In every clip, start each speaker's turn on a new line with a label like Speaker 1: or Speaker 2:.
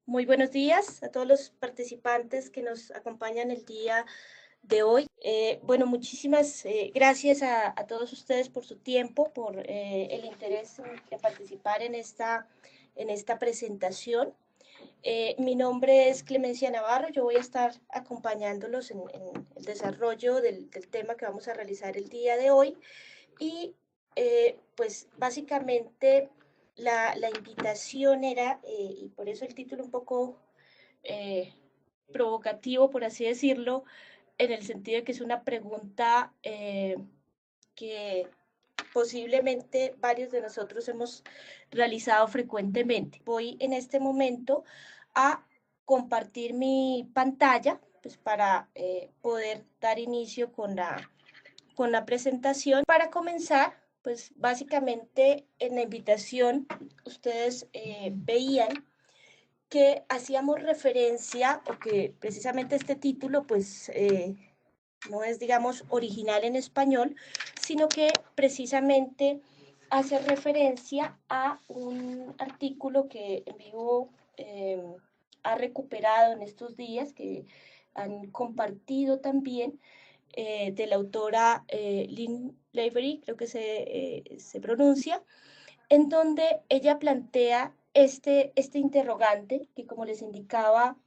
Speaker 1: Muy buenos días a todos los participantes que nos acompañan el día de hoy. Bueno, muchísimas gracias a todos ustedes por su tiempo, por el interés en participar en esta presentación. Mi nombre es Clemencia Navarro, yo voy a estar acompañándolos en el desarrollo del tema que vamos a realizar el día de hoy. Y pues básicamente la invitación era, y por eso el título un poco eh, provocativo, por así decirlo, en el sentido de que es una pregunta que posiblemente varios de nosotros hemos realizado frecuentemente. Voy en este momento a compartir mi pantalla pues, para poder dar inicio con la presentación. Para comenzar, pues básicamente en la invitación ustedes veían que hacíamos referencia o que precisamente este título pues no es digamos original en español, sino que precisamente hace referencia a un artículo que en vivo ha recuperado en estos días, que han compartido también de la autora Lynn Lavery, creo que se pronuncia, en donde ella plantea este interrogante que, como les indicaba,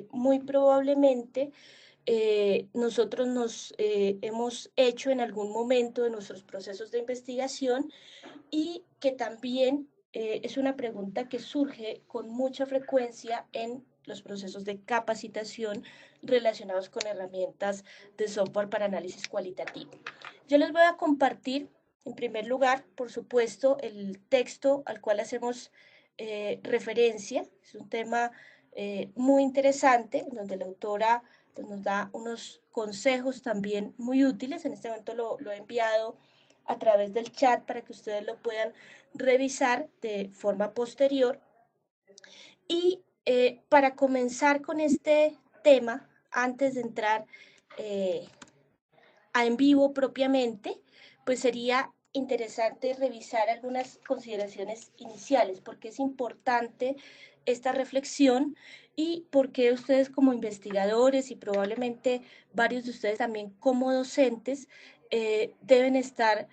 Speaker 1: muy probablemente nosotros nos hemos hecho en algún momento de nuestros procesos de investigación y que también es una pregunta que surge con mucha frecuencia en los procesos de capacitación relacionados con herramientas de software para análisis cualitativo. Yo les voy a compartir, en primer lugar, por supuesto, el texto al cual hacemos referencia. Es un tema muy interesante, en donde la autora pues, nos da unos consejos también muy útiles. En este momento lo he enviado a través del chat para que ustedes lo puedan revisar de forma posterior. Y para comenzar con este tema, antes de entrar eh, a en vivo propiamente, pues sería interesante revisar algunas consideraciones iniciales, porque es importante esta reflexión y porque ustedes como investigadores y probablemente varios de ustedes también como docentes deben estar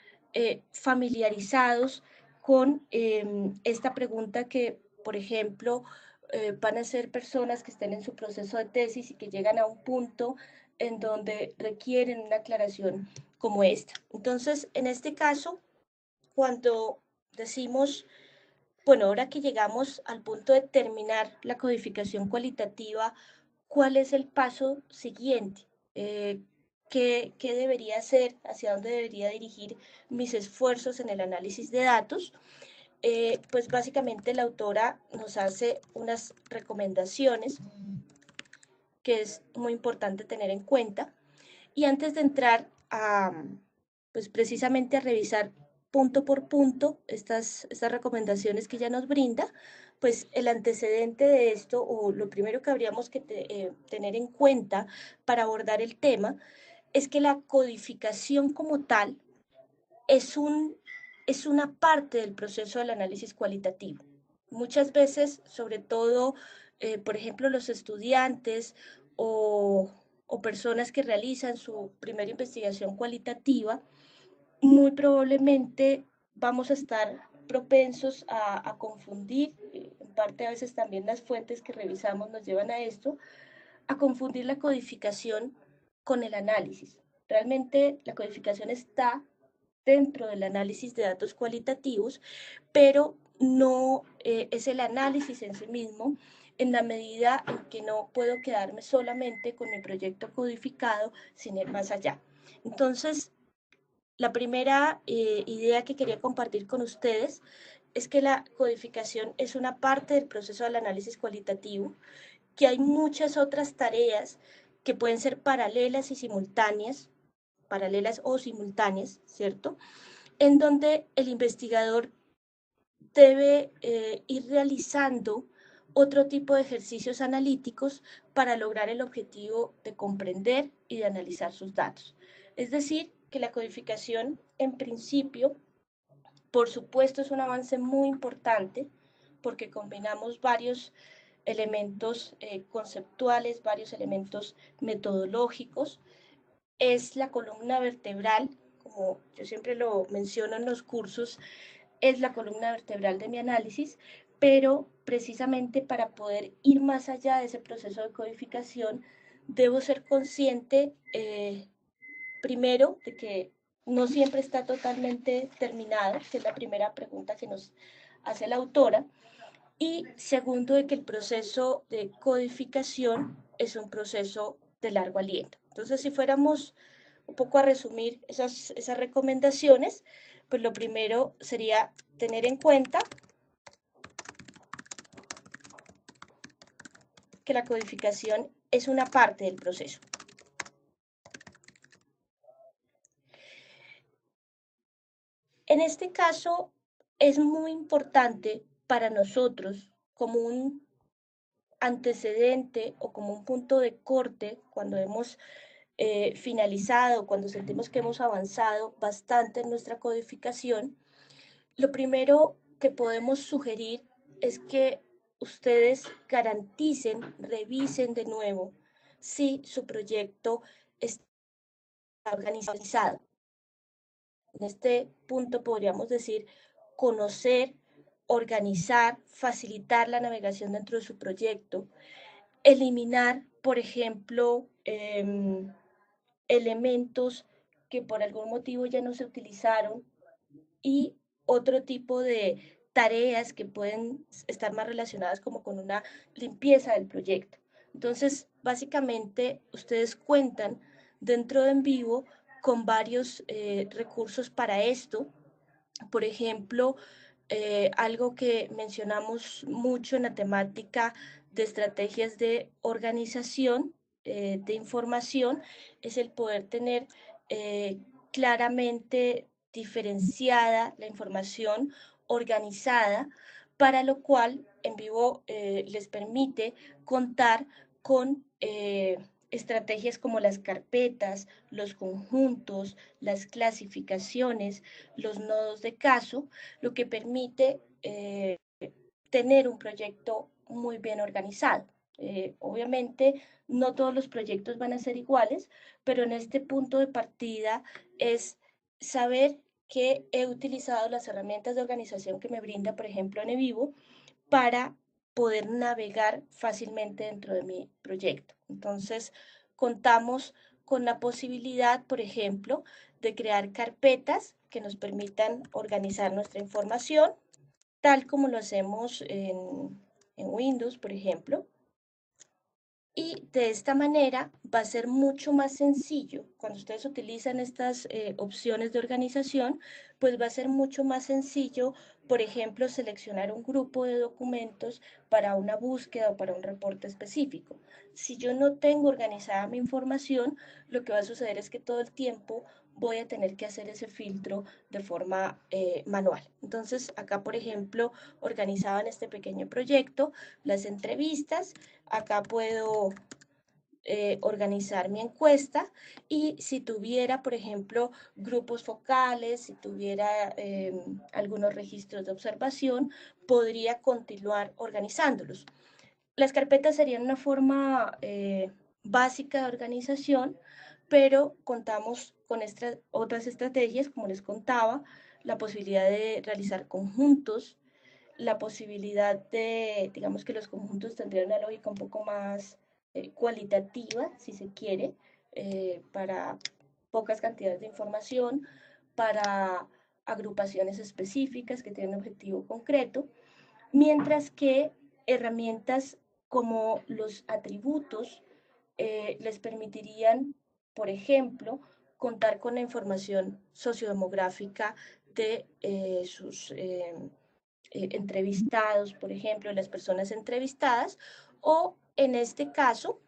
Speaker 1: familiarizados con esta pregunta que, por ejemplo, van a ser personas que estén en su proceso de tesis y que llegan a un punto en donde requieren una aclaración como esta. Entonces, en este caso, cuando decimos, bueno, ahora que llegamos al punto de terminar la codificación cualitativa, ¿cuál es el paso siguiente? Eh, ¿Qué debería hacer? ¿Hacia dónde debería dirigir mis esfuerzos en el análisis de datos? Pues básicamente la autora nos hace unas recomendaciones que es muy importante tener en cuenta. Y antes de entrar a, pues precisamente a revisar punto por punto estas recomendaciones que ella nos brinda, pues el antecedente de esto, o lo primero que habríamos que tener en cuenta para abordar el tema, es que la codificación como tal es, es una parte del proceso del análisis cualitativo. Muchas veces, sobre todo, por ejemplo, los estudiantes o, o personas que realizan su primera investigación cualitativa, muy probablemente vamos a estar propensos a confundir, en parte a veces también las fuentes que revisamos nos llevan a esto, a confundir la codificación con el análisis. Realmente la codificación está dentro del análisis de datos cualitativos, pero no es el análisis en sí mismo en la medida en que no puedo quedarme solamente con mi proyecto codificado sin ir más allá. Entonces, la primera idea que quería compartir con ustedes es que la codificación es una parte del proceso del análisis cualitativo, que hay muchas otras tareas que pueden ser paralelas y simultáneas, paralelas o simultáneas, ¿cierto? En donde el investigador debe ir realizando otro tipo de ejercicios analíticos para lograr el objetivo de comprender y de analizar sus datos. Es decir, que la codificación, en principio, por supuesto, es un avance muy importante porque combinamos varios elementos conceptuales, varios elementos metodológicos. Es la columna vertebral, como yo siempre lo menciono en los cursos, es la columna vertebral de mi análisis, pero precisamente para poder ir más allá de ese proceso de codificación, debo ser consciente, primero, de que no siempre está totalmente terminado, que es la primera pregunta que nos hace la autora, y segundo, de que el proceso de codificación es un proceso de largo aliento. Entonces, si fuéramos un poco a resumir esas recomendaciones, pues lo primero sería tener en cuenta que la codificación es una parte del proceso. En este caso, es muy importante para nosotros como un antecedente o como un punto de corte cuando hemos finalizado, cuando sentimos que hemos avanzado bastante en nuestra codificación, lo primero que podemos sugerir es que ustedes garanticen, revisen de nuevo si su proyecto está organizado. En este punto podríamos decir conocer, organizar, facilitar la navegación dentro de su proyecto, eliminar, por ejemplo, elementos que por algún motivo ya no se utilizaron y otro tipo de tareas que pueden estar más relacionadas como con una limpieza del proyecto. Entonces, básicamente, ustedes cuentan dentro de En Vivo con varios recursos para esto. Por ejemplo, algo que mencionamos mucho en la temática de estrategias de organización de información es el poder tener claramente diferenciada la información organizada, para lo cual En Vivo les permite contar con estrategias como las carpetas, los conjuntos, las clasificaciones, los nodos de caso, lo que permite tener un proyecto muy bien organizado. Obviamente no todos los proyectos van a ser iguales, pero en este punto de partida es saber que he utilizado las herramientas de organización que me brinda, por ejemplo, NeVivo, para poder navegar fácilmente dentro de mi proyecto. Entonces, contamos con la posibilidad, por ejemplo, de crear carpetas que nos permitan organizar nuestra información, tal como lo hacemos en Windows, por ejemplo. Y de esta manera va a ser mucho más sencillo, cuando ustedes utilizan estas opciones de organización, pues va a ser mucho más sencillo, por ejemplo, seleccionar un grupo de documentos para una búsqueda o para un reporte específico. Si yo no tengo organizada mi información, lo que va a suceder es que todo el tiempo voy a tener que hacer ese filtro de forma manual. Entonces, acá, por ejemplo, organizaba en este pequeño proyecto las entrevistas. Acá puedo organizar mi encuesta y si tuviera, por ejemplo, grupos focales, si tuviera algunos registros de observación, podría continuar organizándolos. Las carpetas serían una forma básica de organización, pero contamos con otras estrategias, como les contaba, la posibilidad de realizar conjuntos, la posibilidad de, digamos que los conjuntos tendrían una lógica un poco más cualitativa, si se quiere, para pocas cantidades de información, para agrupaciones específicas que tienen un objetivo concreto, mientras que herramientas como los atributos les permitirían, por ejemplo, contar con la información sociodemográfica de sus entrevistados, por ejemplo, las personas entrevistadas, o en este caso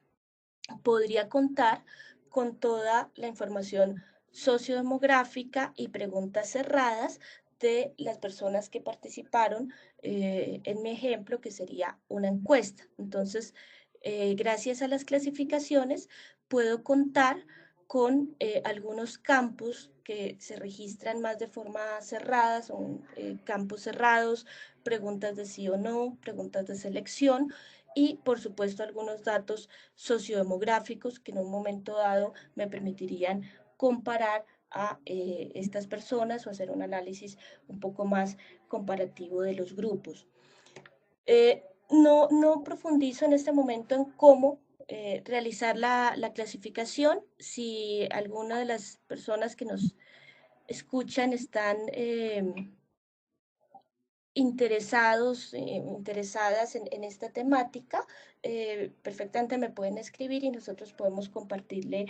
Speaker 1: podría contar con toda la información sociodemográfica y preguntas cerradas de las personas que participaron en mi ejemplo, que sería una encuesta. Entonces, gracias a las clasificaciones, puedo contar con algunos campos que se registran más de forma cerrada, son campos cerrados, preguntas de sí o no, preguntas de selección, y, por supuesto, algunos datos sociodemográficos que en un momento dado me permitirían comparar a estas personas o hacer un análisis un poco más comparativo de los grupos. No profundizo en este momento en cómo realizar la clasificación. Si alguna de las personas que nos escuchan están interesadas en esta temática, perfectamente me pueden escribir y nosotros podemos compartirle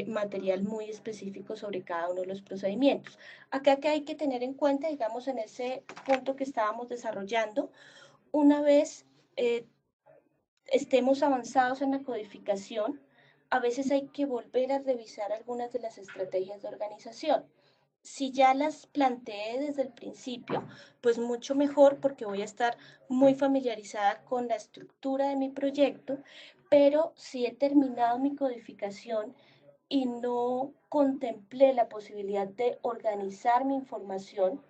Speaker 1: material muy específico sobre cada uno de los procedimientos. Acá que hay que tener en cuenta, digamos, en ese punto que estábamos desarrollando, una vez estemos avanzados en la codificación, a veces hay que volver a revisar algunas de las estrategias de organización. Si ya las planteé desde el principio, pues mucho mejor porque voy a estar muy familiarizada con la estructura de mi proyecto, pero si he terminado mi codificación y no contemplé la posibilidad de organizar mi información,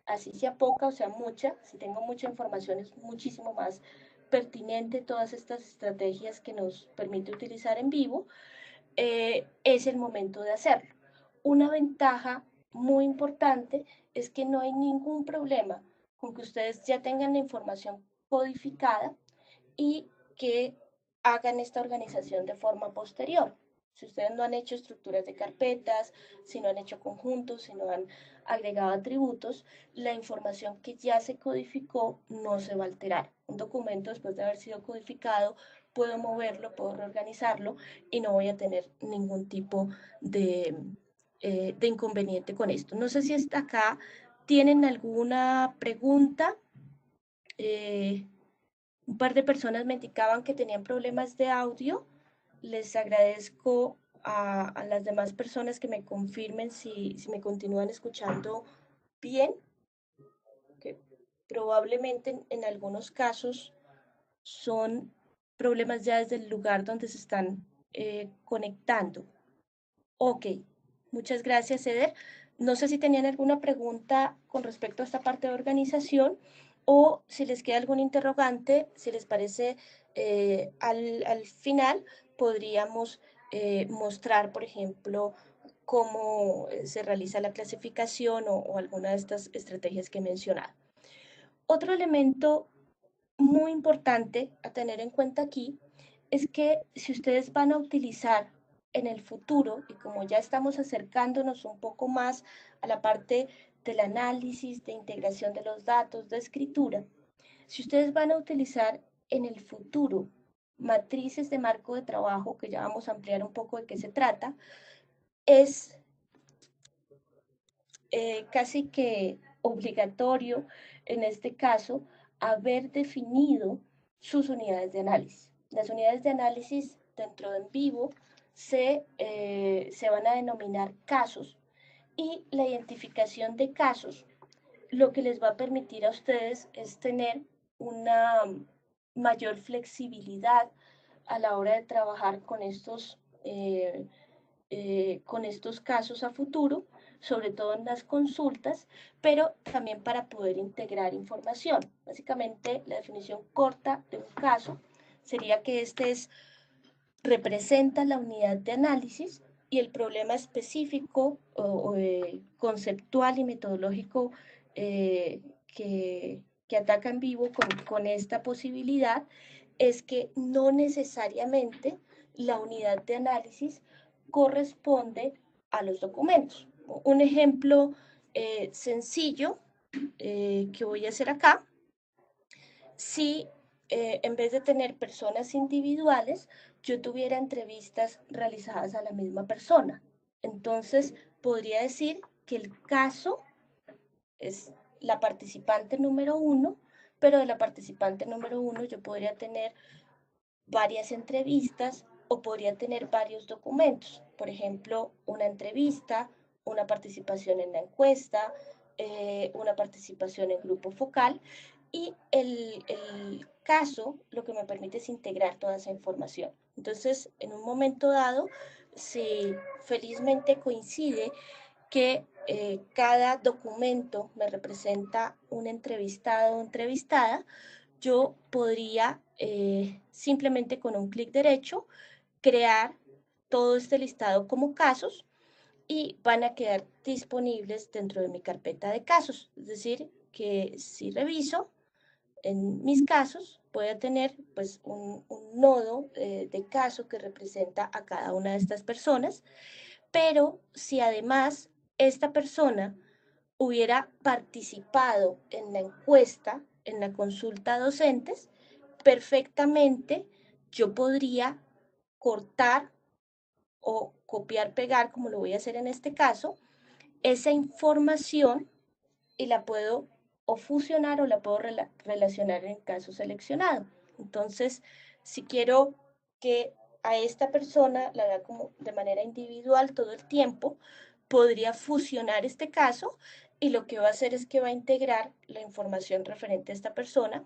Speaker 1: así sea poca o sea mucha, si tengo mucha información es muchísimo más pertinente todas estas estrategias que nos permite utilizar en vivo, es el momento de hacerlo. Una ventaja muy importante es que no hay ningún problema con que ustedes ya tengan la información codificada y que hagan esta organización de forma posterior. Si ustedes no han hecho estructuras de carpetas, si no han hecho conjuntos, si no han agregado atributos, la información que ya se codificó no se va a alterar. Un documento, después de haber sido codificado, puedo moverlo, puedo reorganizarlo y no voy a tener ningún tipo de inconveniente con esto. No sé si hasta acá tienen alguna pregunta. Un par de personas me indicaban que tenían problemas de audio. Les agradezco a las demás personas que me confirmen si me continúan escuchando bien, que probablemente en algunos casos son problemas ya desde el lugar donde se están conectando. Ok, muchas gracias, Eder. No sé si tenían alguna pregunta con respecto a esta parte de organización o si les queda algún interrogante, si les parece, al final podríamos mostrar, por ejemplo, cómo se realiza la clasificación o alguna de estas estrategias que he mencionado. Otro elemento muy importante a tener en cuenta aquí es que si ustedes van a utilizar en el futuro, y como ya estamos acercándonos un poco más a la parte del análisis, de integración de los datos, de escritura, si ustedes van a utilizar en el futuro matrices de marco de trabajo, que ya vamos a ampliar un poco de qué se trata, es casi que obligatorio en este caso haber definido sus unidades de análisis. Las unidades de análisis dentro de En Vivo se van a denominar casos y la identificación de casos lo que les va a permitir a ustedes es tener una mayor flexibilidad a la hora de trabajar con estos casos a futuro, sobre todo en las consultas, pero también para poder integrar información. Básicamente, la definición corta de un caso sería que representa la unidad de análisis y el problema específico conceptual y metodológico que ataca En Vivo con esta posibilidad es que no necesariamente la unidad de análisis corresponde a los documentos. Un ejemplo sencillo que voy a hacer acá, si en vez de tener personas individuales, yo tuviera entrevistas realizadas a la misma persona. Entonces, podría decir que el caso es la participante número uno, pero de la participante número uno yo podría tener varias entrevistas o podría tener varios documentos. Por ejemplo, una entrevista, una participación en la encuesta, una participación en grupo focal y el caso lo que me permite es integrar toda esa información. Entonces, en un momento dado, si felizmente coincide que cada documento me representa un entrevistado o entrevistada, yo podría simplemente con un clic derecho, crear todo este listado como casos y van a quedar disponibles dentro de mi carpeta de casos. Es decir, que si reviso en mis casos, voy a tener pues un nodo de caso que representa a cada una de estas personas, pero si además esta persona hubiera participado en la encuesta, en la consulta a docentes, perfectamente yo podría cortar o copiar, pegar, como lo voy a hacer en este caso, esa información y la puedo o fusionar o la puedo relacionar en caso seleccionado. Entonces, si quiero que a esta persona la vea como de manera individual todo el tiempo, podría fusionar este caso y lo que va a hacer es que va a integrar la información referente a esta persona.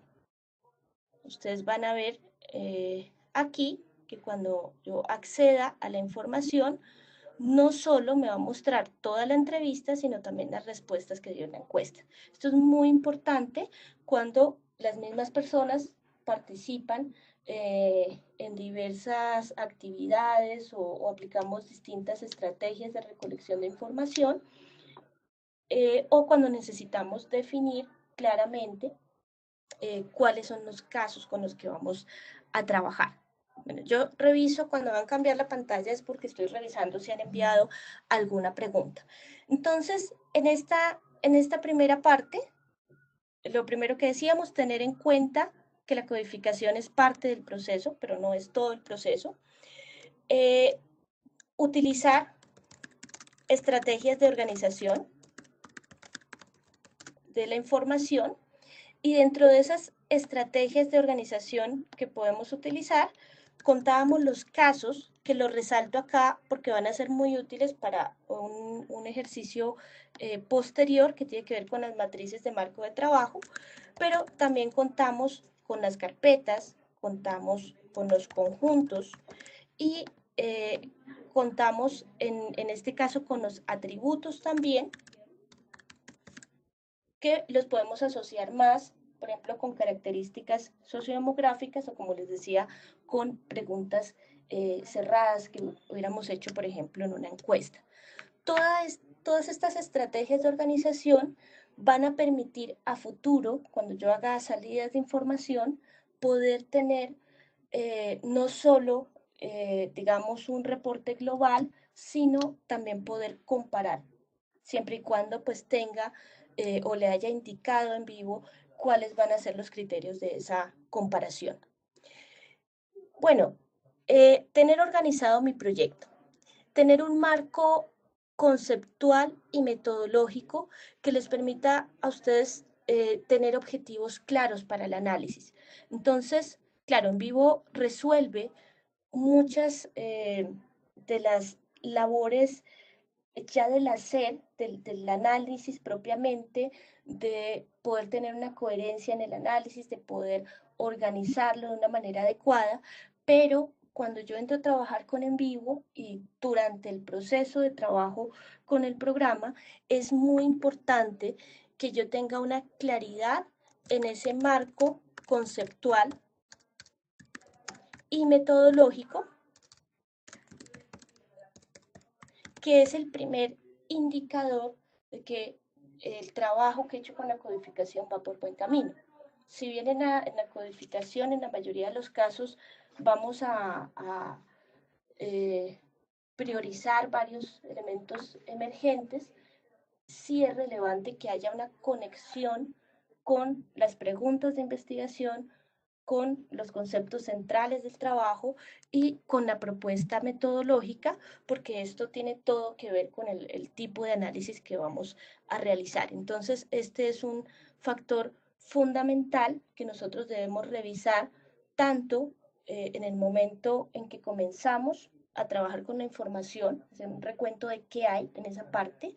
Speaker 1: Ustedes van a ver aquí que cuando yo acceda a la información, no solo me va a mostrar toda la entrevista, sino también las respuestas que dio en la encuesta. Esto es muy importante cuando las mismas personas participan en diversas actividades o aplicamos distintas estrategias de recolección de información o cuando necesitamos definir claramente cuáles son los casos con los que vamos a trabajar. Bueno, yo reviso cuando van a cambiar la pantalla es porque estoy revisando si han enviado alguna pregunta. Entonces, en esta primera parte, lo primero que decíamos, tener en cuenta que la codificación es parte del proceso, pero no es todo el proceso. Utilizar estrategias de organización de la información y dentro de esas estrategias de organización que podemos utilizar, contábamos los casos, que los resalto acá porque van a ser muy útiles para un ejercicio posterior que tiene que ver con las matrices de marco de trabajo, pero también contamos con las carpetas, contamos con los conjuntos y contamos en este caso con los atributos también, que los podemos asociar más, por ejemplo, con características sociodemográficas o, como les decía, con preguntas cerradas que hubiéramos hecho, por ejemplo, en una encuesta. Todas estas estrategias de organización van a permitir a futuro, cuando yo haga salidas de información, poder tener no solo, digamos, un reporte global, sino también poder comparar, siempre y cuando pues tenga o le haya indicado en vivo cuáles van a ser los criterios de esa comparación. Bueno, tener organizado mi proyecto, tener un marco conceptual y metodológico que les permita a ustedes tener objetivos claros para el análisis. Entonces, claro, en vivo resuelve muchas de las labores ya del hacer, del análisis propiamente, de poder tener una coherencia en el análisis, de poder organizarlo de una manera adecuada, pero cuando yo entro a trabajar con en vivo y durante el proceso de trabajo con el programa, es muy importante que yo tenga una claridad en ese marco conceptual y metodológico, que es el primer indicador de que el trabajo que he hecho con la codificación va por buen camino. Si bien en la codificación, en la mayoría de los casos, vamos a priorizar varios elementos emergentes, sí es relevante que haya una conexión con las preguntas de investigación, con los conceptos centrales del trabajo y con la propuesta metodológica, porque esto tiene todo que ver con el tipo de análisis que vamos a realizar. Entonces, este es un factor fundamental que nosotros debemos revisar tanto en el momento en que comenzamos a trabajar con la información, hacer un recuento de qué hay en esa parte,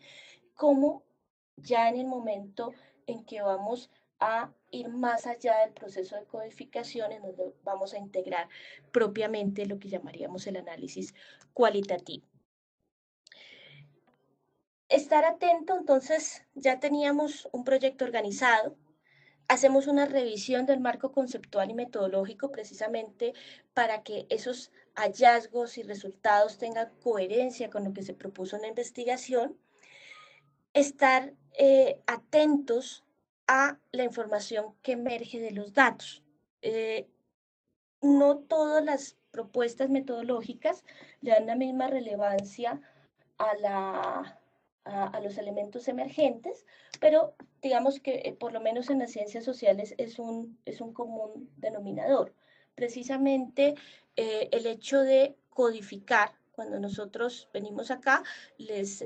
Speaker 1: como ya en el momento en que vamos a ir más allá del proceso de codificación, en donde vamos a integrar propiamente lo que llamaríamos el análisis cualitativo. Estar atento, entonces ya teníamos un proyecto organizado, hacemos una revisión del marco conceptual y metodológico precisamente para que esos hallazgos y resultados tengan coherencia con lo que se propuso en la investigación, estar atentos a la información que emerge de los datos. No todas las propuestas metodológicas le dan la misma relevancia a, a los elementos emergentes, pero digamos que por lo menos en las ciencias sociales es un común denominador. Precisamente el hecho de codificar, cuando nosotros venimos acá, les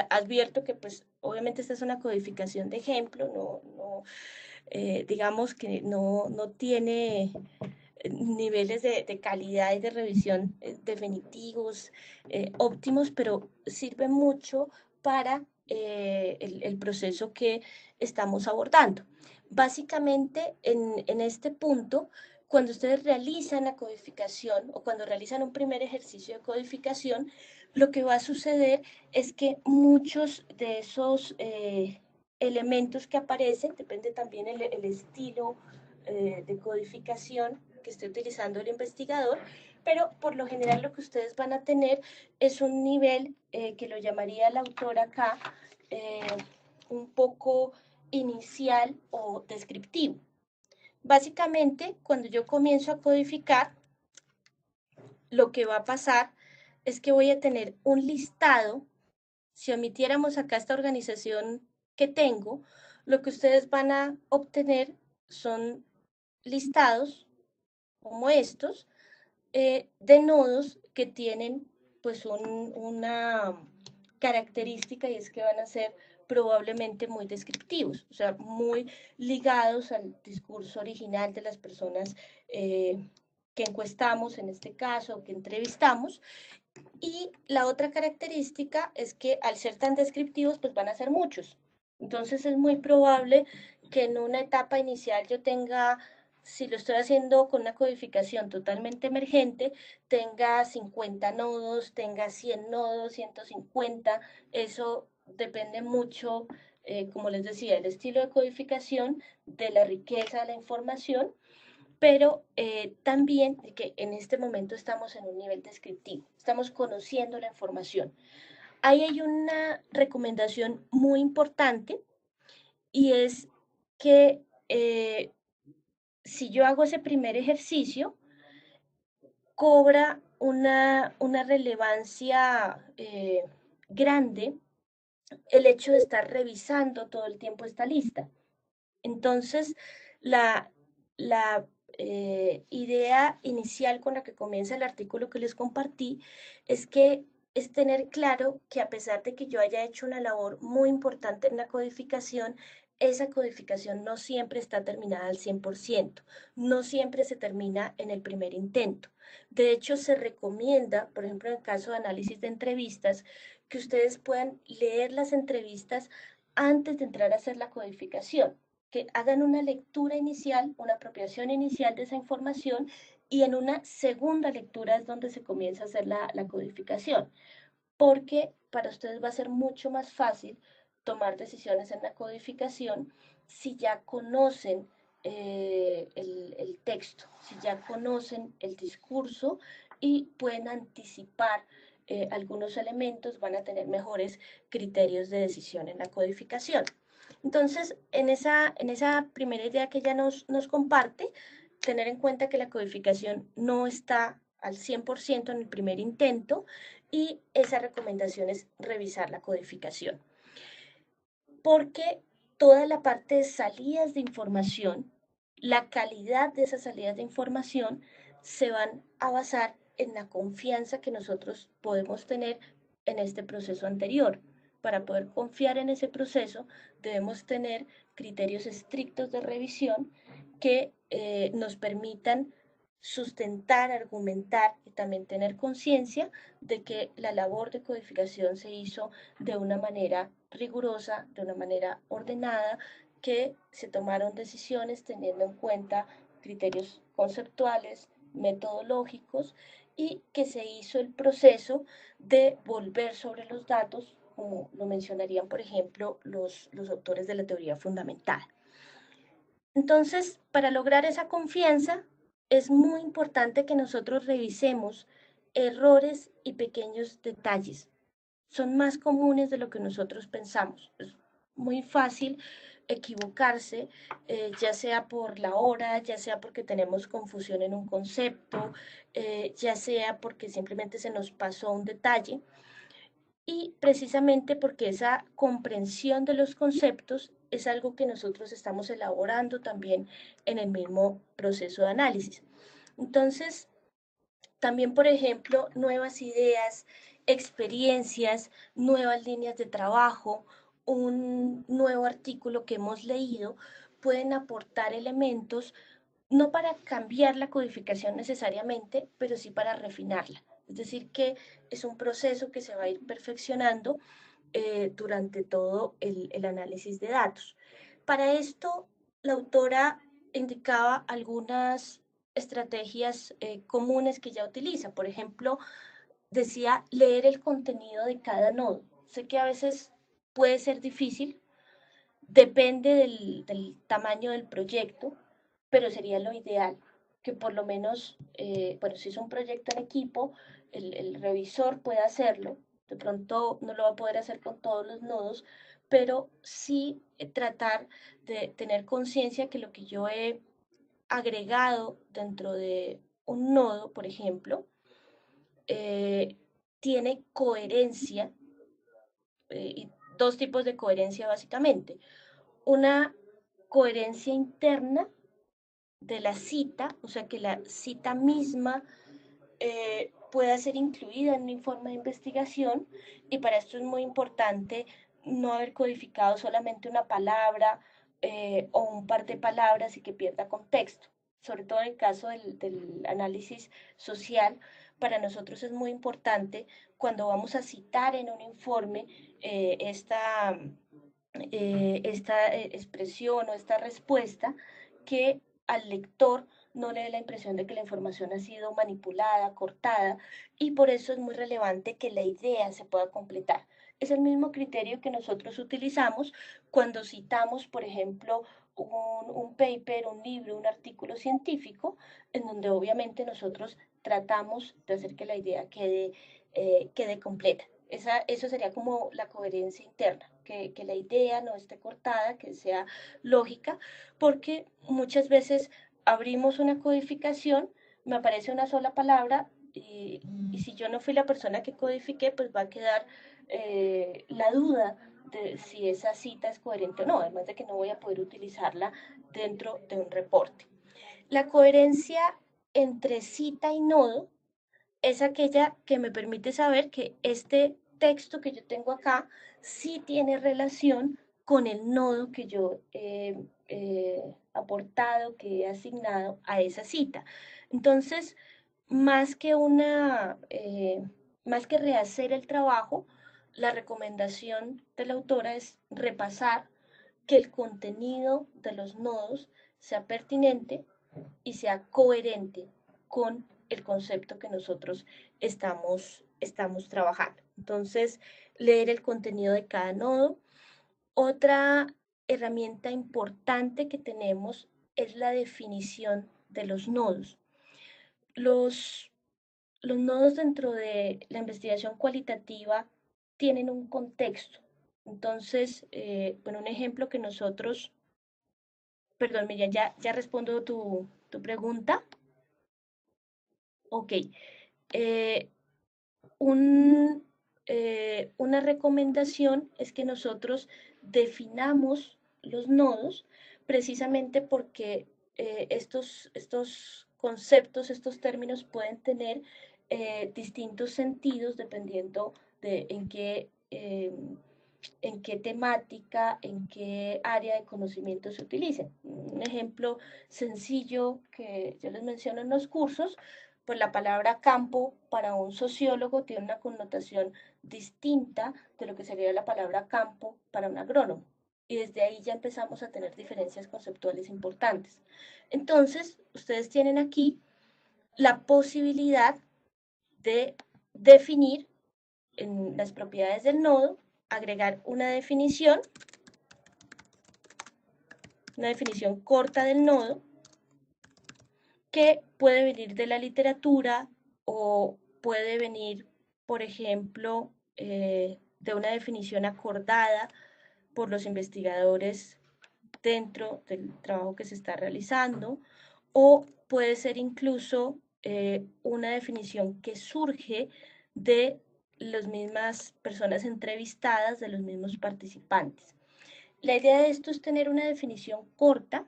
Speaker 1: advierto que pues obviamente esta es una codificación de ejemplo, digamos que no tiene niveles de calidad y de revisión definitivos, óptimos, pero sirve mucho para el proceso que estamos abordando. Básicamente, en este punto, cuando ustedes realizan la codificación o cuando realizan un primer ejercicio de codificación, lo que va a suceder es que muchos de esos elementos que aparecen, depende también el estilo de codificación que esté utilizando el investigador, pero por lo general lo que ustedes van a tener es un nivel que lo llamaría la autora acá, eh, un poco inicial o descriptivo. Básicamente, cuando yo comienzo a codificar, lo que va a pasar es que voy a tener un listado. Si omitiéramos acá esta organización que tengo, lo que ustedes van a obtener son listados como estos, de nodos que tienen pues una característica y es que van a ser probablemente muy descriptivos, o sea, muy ligados al discurso original de las personas que encuestamos en este caso, que entrevistamos. Y la otra característica es que al ser tan descriptivos, pues van a ser muchos. Entonces es muy probable que en una etapa inicial yo tenga, si lo estoy haciendo con una codificación totalmente emergente, tenga 50 nodos, tenga 100 nodos, 150. Eso depende mucho, como les decía, del estilo de codificación, de la riqueza de la información, pero también que en este momento estamos en un nivel descriptivo, estamos conociendo la información. Ahí hay una recomendación muy importante y es que si yo hago ese primer ejercicio, cobra una relevancia grande el hecho de estar revisando todo el tiempo esta lista. Entonces, la, la idea inicial con la que comienza el artículo que les compartí es que es tener claro que a pesar de que yo haya hecho una labor muy importante en la codificación, esa codificación no siempre está terminada al 100%, no siempre se termina en el primer intento. De hecho, se recomienda, por ejemplo, en el caso de análisis de entrevistas, que ustedes puedan leer las entrevistas antes de entrar a hacer la codificación, que hagan una lectura inicial, una apropiación inicial de esa información y en una segunda lectura es donde se comienza a hacer la codificación, porque para ustedes va a ser mucho más fácil tomar decisiones en la codificación si ya conocen el texto, si ya conocen el discurso y pueden anticipar algunos elementos, van a tener mejores criterios de decisión en la codificación. Entonces, en esa primera idea que ella nos comparte, tener en cuenta que la codificación no está al 100% en el primer intento y esa recomendación es revisar la codificación. Porque toda la parte de salidas de información, la calidad de esas salidas de información se van a basar en la confianza que nosotros podemos tener en este proceso anterior. Para poder confiar en ese proceso debemos tener criterios estrictos de revisión que nos permitan sustentar, argumentar y también tener conciencia de que la labor de codificación se hizo de una manera rigurosa, de una manera ordenada, que se tomaron decisiones teniendo en cuenta criterios conceptuales, metodológicos y que se hizo el proceso de volver sobre los datos, como lo mencionarían, por ejemplo, los autores de la teoría fundamental. Entonces, para lograr esa confianza, es muy importante que nosotros revisemos errores y pequeños detalles. Son más comunes de lo que nosotros pensamos. Es muy fácil equivocarse, ya sea por la hora, ya sea porque tenemos confusión en un concepto, ya sea porque simplemente se nos pasó un detalle y precisamente porque esa comprensión de los conceptos es algo que nosotros estamos elaborando también en el mismo proceso de análisis. Entonces, también, por ejemplo, nuevas ideas, experiencias, nuevas líneas de trabajo, un nuevo artículo que hemos leído, pueden aportar elementos no para cambiar la codificación necesariamente, pero sí para refinarla. Es decir, que es un proceso que se va a ir perfeccionando durante todo el análisis de datos. Para esto, la autora indicaba algunas estrategias comunes que ella utiliza. Por ejemplo, decía leer el contenido de cada nodo. Sé que a veces puede ser difícil, depende del tamaño del proyecto, pero sería lo ideal que por lo menos, bueno, si es un proyecto en equipo, el revisor puede hacerlo. De pronto no lo va a poder hacer con todos los nodos, pero sí tratar de tener conciencia que lo que yo he agregado dentro de un nodo, por ejemplo, eh, tiene coherencia, y dos tipos de coherencia básicamente. Una coherencia interna de la cita, o sea, que la cita misma pueda ser incluida en un informe de investigación, y para esto es muy importante no haber codificado solamente una palabra o un par de palabras y que pierda contexto. Sobre todo en el caso del análisis social, para nosotros es muy importante cuando vamos a citar en un informe esta expresión o esta respuesta, que al lector no le dé la impresión de que la información ha sido manipulada, cortada, y por eso es muy relevante que la idea se pueda completar. Es el mismo criterio que nosotros utilizamos cuando citamos, por ejemplo, un paper, un libro, un artículo científico, en donde obviamente nosotros tratamos de hacer que la idea quede completa. Eso sería como la coherencia interna, que la idea no esté cortada, que sea lógica, porque muchas veces abrimos una codificación, me aparece una sola palabra y si yo no fui la persona que codifiqué, pues va a quedar la duda de si esa cita es coherente o no, además de que no voy a poder utilizarla dentro de un reporte. La coherencia entre cita y nodo es aquella que me permite saber que este texto que yo tengo acá sí tiene relación con el nodo que yo he aportado, que he asignado a esa cita. Entonces, más que más que rehacer el trabajo, la recomendación de la autora es repasar que el contenido de los nodos sea pertinente y sea coherente con el concepto que nosotros estamos trabajando. Entonces, leer el contenido de cada nodo. Otra herramienta importante que tenemos es la definición de los nodos. Los, los nodos dentro de la investigación cualitativa tienen un contexto. Entonces, bueno, un ejemplo que nosotros, perdón, Miriam, ya respondo tu pregunta. Ok. Eh, un, una recomendación es que nosotros definamos los nodos precisamente porque estos conceptos, estos términos pueden tener distintos sentidos dependiendo de en qué temática, en qué área de conocimiento se utilicen. Un ejemplo sencillo que yo les menciono en los cursos, pues la palabra campo para un sociólogo tiene una connotación distinta de lo que sería la palabra campo para un agrónomo. Y desde ahí ya empezamos a tener diferencias conceptuales importantes. Entonces, ustedes tienen aquí la posibilidad de definir en las propiedades del nodo, agregar una definición una definición corta del nodo, que puede venir de la literatura o puede venir, por ejemplo, de una definición acordada por los investigadores dentro del trabajo que se está realizando, o puede ser incluso una definición que surge de las mismas personas entrevistadas, de los mismos participantes. La idea de esto es tener una definición corta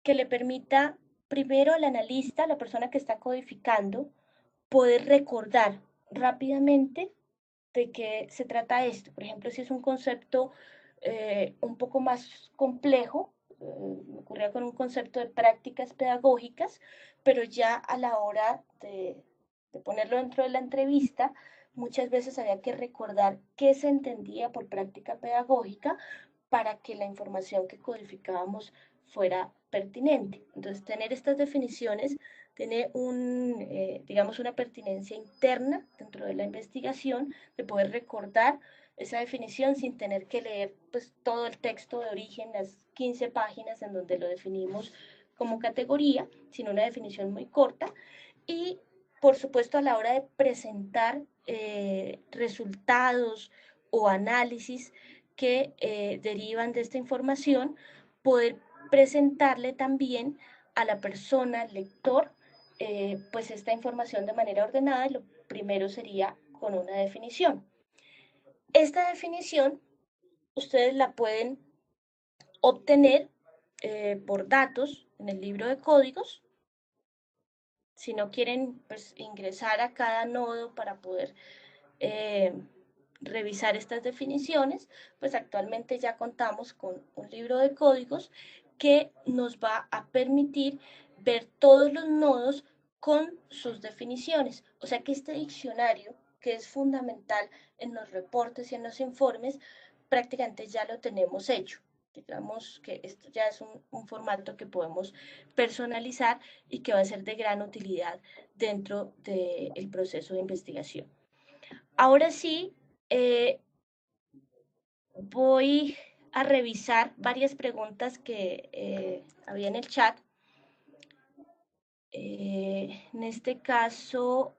Speaker 1: que le permita primero al analista, la persona que está codificando, poder recordar rápidamente de qué se trata esto. Por ejemplo, si es un concepto un poco más complejo, me ocurría con un concepto de prácticas pedagógicas, pero ya a la hora de ponerlo dentro de la entrevista, muchas veces había que recordar qué se entendía por práctica pedagógica para que la información que codificábamos fuera pertinente. Entonces, tener estas definiciones tiene digamos, una pertinencia interna dentro de la investigación, de poder recordar esa definición sin tener que leer pues, todo el texto de origen, las 15 páginas en donde lo definimos como categoría, sino una definición muy corta. Y, por supuesto, a la hora de presentar resultados o análisis que derivan de esta información, poder presentarle también a la persona, al lector, pues esta información de manera ordenada. Lo primero sería con una definición. Esta definición ustedes la pueden obtener por datos en el libro de códigos. Si no quieren pues, ingresar a cada nodo para poder revisar estas definiciones, pues actualmente ya contamos con un libro de códigos que nos va a permitir ver todos los nodos con sus definiciones. O sea que este diccionario, que es fundamental en los reportes y en los informes, prácticamente ya lo tenemos hecho. Digamos que esto ya es un formato que podemos personalizar y que va a ser de gran utilidad dentro del proceso de investigación. Ahora sí, voy a revisar varias preguntas que había en el chat. En este caso,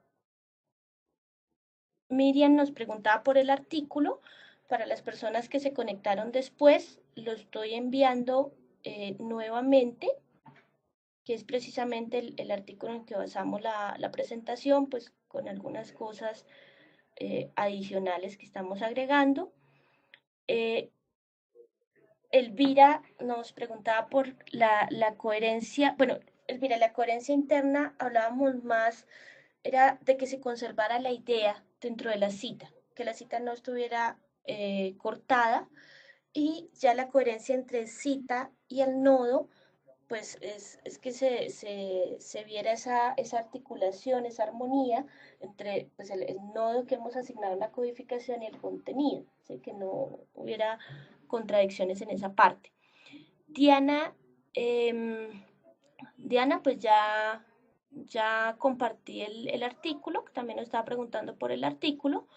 Speaker 1: Miriam nos preguntaba por el artículo. Para las personas que se conectaron después, lo estoy enviando nuevamente, que es precisamente el artículo en que basamos la presentación, pues con algunas cosas adicionales que estamos agregando. Elvira nos preguntaba por la coherencia. Bueno, Elvira, la coherencia interna hablábamos más, era de que se conservara la idea dentro de la cita, que la cita no estuviera cortada, y ya la coherencia entre cita y el nodo, pues es que se viera esa articulación, esa armonía entre pues, el nodo que hemos asignado en la codificación y el contenido, ¿sí? Que no hubiera contradicciones en esa parte. Diana, Diana pues ya compartí el artículo, que también nos estaba preguntando por el artículo.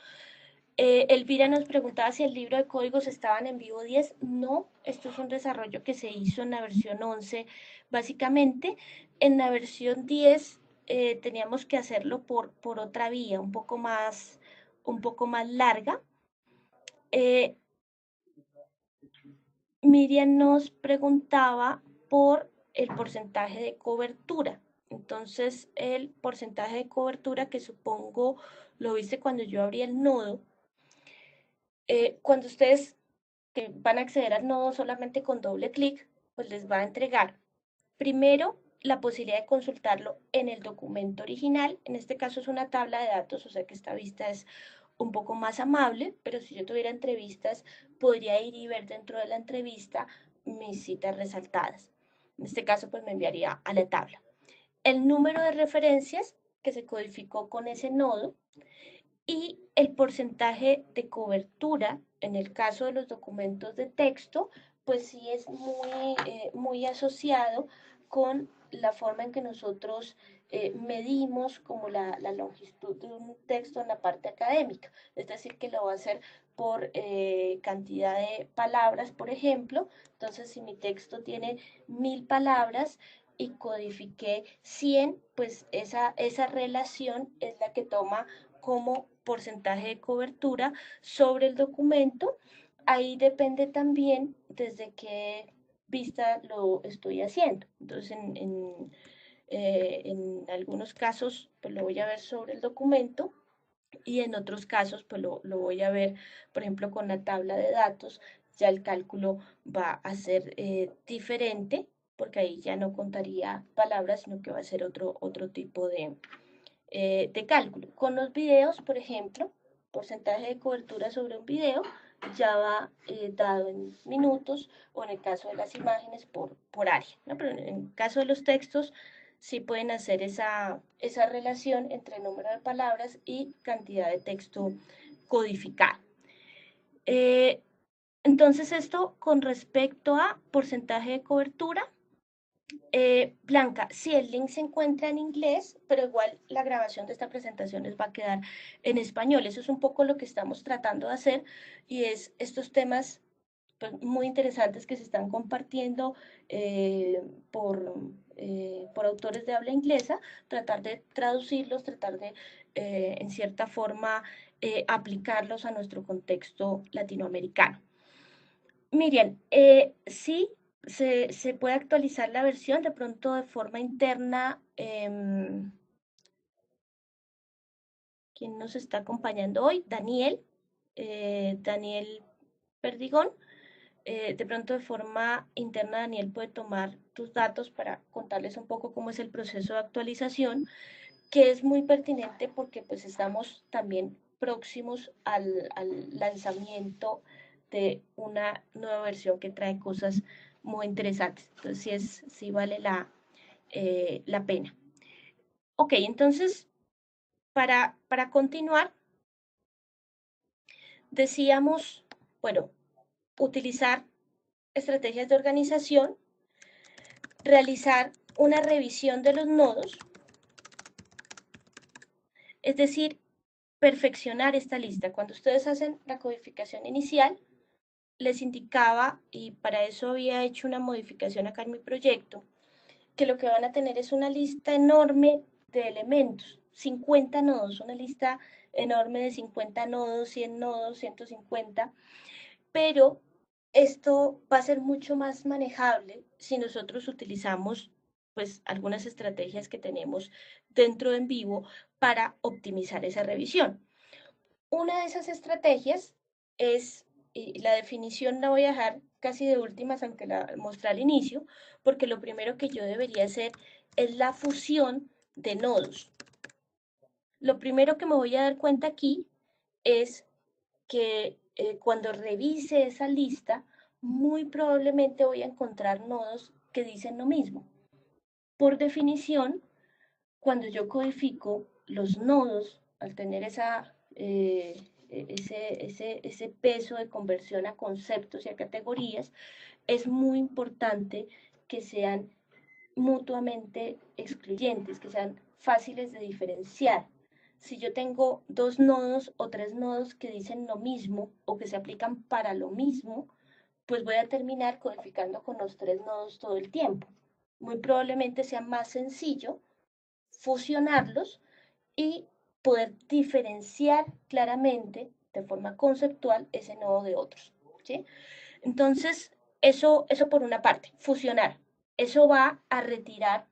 Speaker 1: Elvira nos preguntaba si el libro de códigos estaban en vivo 10. No, esto es un desarrollo que se hizo en la versión 11. Básicamente, en la versión 10 teníamos que hacerlo por otra vía, un poco más larga. Miriam nos preguntaba por el porcentaje de cobertura. Entonces, el porcentaje de cobertura, que supongo lo viste cuando yo abrí el nodo, cuando ustedes que van a acceder al nodo solamente con doble clic, pues les va a entregar primero la posibilidad de consultarlo en el documento original. En este caso es una tabla de datos, o sea que esta vista es un poco más amable, pero si yo tuviera entrevistas, podría ir y ver dentro de la entrevista mis citas resaltadas. En este caso, pues me enviaría a la tabla. El número de referencias que se codificó con ese nodo y el porcentaje de cobertura, en el caso de los documentos de texto, pues sí es muy asociado con la forma en que nosotros medimos como la longitud de un texto en la parte académica. Es decir, que lo va a hacer por cantidad de palabras, por ejemplo. Entonces, si mi texto tiene 1000 palabras y codifiqué 100, pues esa relación es la que toma como porcentaje de cobertura sobre el documento. Ahí depende también desde qué vista lo estoy haciendo. Entonces, en algunos casos, pues lo voy a ver sobre el documento y en otros casos, pues lo voy a ver, por ejemplo, con la tabla de datos. Ya el cálculo va a ser diferente, porque ahí ya no contaría palabras, sino que va a ser otro tipo de cálculo. Con los videos, por ejemplo, porcentaje de cobertura sobre un video ya va dado en minutos o en el caso de las imágenes por área, ¿no? Pero en el caso de los textos sí pueden hacer esa relación entre número de palabras y cantidad de texto codificado. Eh, entonces esto con respecto a porcentaje de cobertura. Blanca, sí, el link se encuentra en inglés, pero igual la grabación de esta presentación les va a quedar en español. Eso es un poco lo que estamos tratando de hacer y es estos temas pues, muy interesantes que se están compartiendo eh, por, por autores de habla inglesa, tratar de traducirlos, tratar de, en cierta forma, aplicarlos a nuestro contexto latinoamericano. Miriam, sí, se puede actualizar la versión de pronto de forma interna. ¿Quién nos está acompañando hoy? Daniel, Daniel Perdigón. De pronto de forma interna, Daniel puede tomar tus datos para contarles un poco cómo es el proceso de actualización, que es muy pertinente porque pues estamos también próximos al lanzamiento de una nueva versión que trae cosas muy interesantes. Entonces, sí vale la pena. Ok, entonces, para continuar, decíamos, bueno, utilizar estrategias de organización, realizar una revisión de los nodos, es decir, perfeccionar esta lista. Cuando ustedes hacen la codificación inicial, les indicaba, y para eso había hecho una modificación acá en mi proyecto, que lo que van a tener es una lista enorme de elementos, 50 nodos, una lista enorme de 50 nodos, 100 nodos, 150, pero esto va a ser mucho más manejable si nosotros utilizamos pues algunas estrategias que tenemos dentro de En Vivo para optimizar esa revisión. Una de esas estrategias es, y la definición la voy a dejar casi de últimas, aunque la mostré al inicio, porque lo primero que yo debería hacer es la fusión de nodos. Lo primero que me voy a dar cuenta aquí es que cuando revise esa lista, muy probablemente voy a encontrar nodos que dicen lo mismo. Por definición, cuando yo codifico los nodos, al tener ese peso de conversión a conceptos y a categorías, es muy importante que sean mutuamente excluyentes, que sean fáciles de diferenciar. Si yo tengo dos nodos o tres nodos que dicen lo mismo o que se aplican para lo mismo, pues voy a terminar codificando con los tres nodos todo el tiempo. Muy probablemente sea más sencillo fusionarlos y poder diferenciar claramente de forma conceptual ese nodo de otros. ¿Sí? Entonces, eso por una parte, fusionar. Eso va a retirar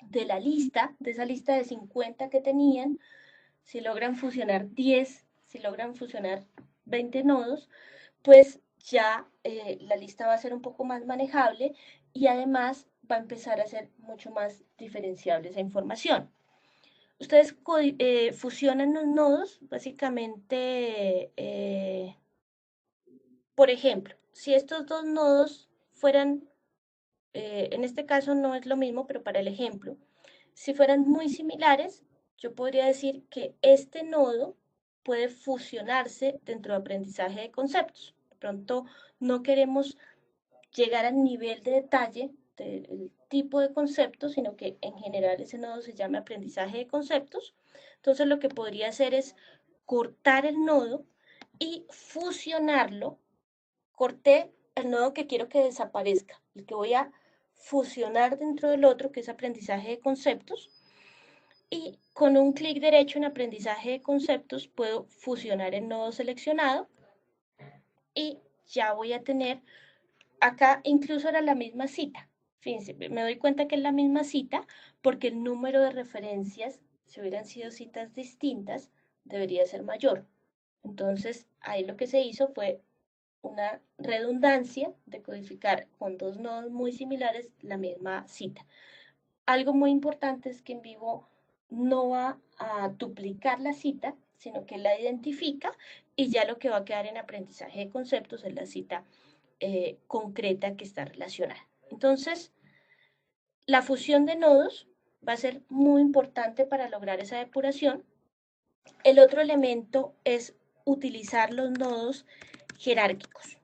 Speaker 1: de la lista, de esa lista de 50 que tenían, si logran fusionar 10, si logran fusionar 20 nodos, pues ya la lista va a ser un poco más manejable y además va a empezar a ser mucho más diferenciable esa información. Ustedes fusionan los nodos, básicamente, por ejemplo, si estos dos nodos fueran, en este caso no es lo mismo, pero para el ejemplo, si fueran muy similares, yo podría decir que este nodo puede fusionarse dentro de aprendizaje de conceptos. De pronto no queremos llegar al nivel de detalle del tipo de concepto, sino que en general ese nodo se llama aprendizaje de conceptos. Entonces lo que podría hacer es cortar el nodo y fusionarlo. Corté el nodo que quiero que desaparezca, el que voy a fusionar dentro del otro, que es aprendizaje de conceptos, y con un clic derecho en aprendizaje de conceptos puedo fusionar el nodo seleccionado y ya voy a tener, acá incluso era la misma cita. Fíjense, me doy cuenta que es la misma cita porque el número de referencias, si hubieran sido citas distintas, debería ser mayor. Entonces, ahí lo que se hizo fue una redundancia de codificar con dos nodos muy similares la misma cita. Algo muy importante es que en vivo no va a duplicar la cita, sino que la identifica y ya lo que va a quedar en aprendizaje de conceptos es la cita concreta que está relacionada. Entonces, la fusión de nodos va a ser muy importante para lograr esa depuración. El otro elemento es utilizar los nodos jerárquicos.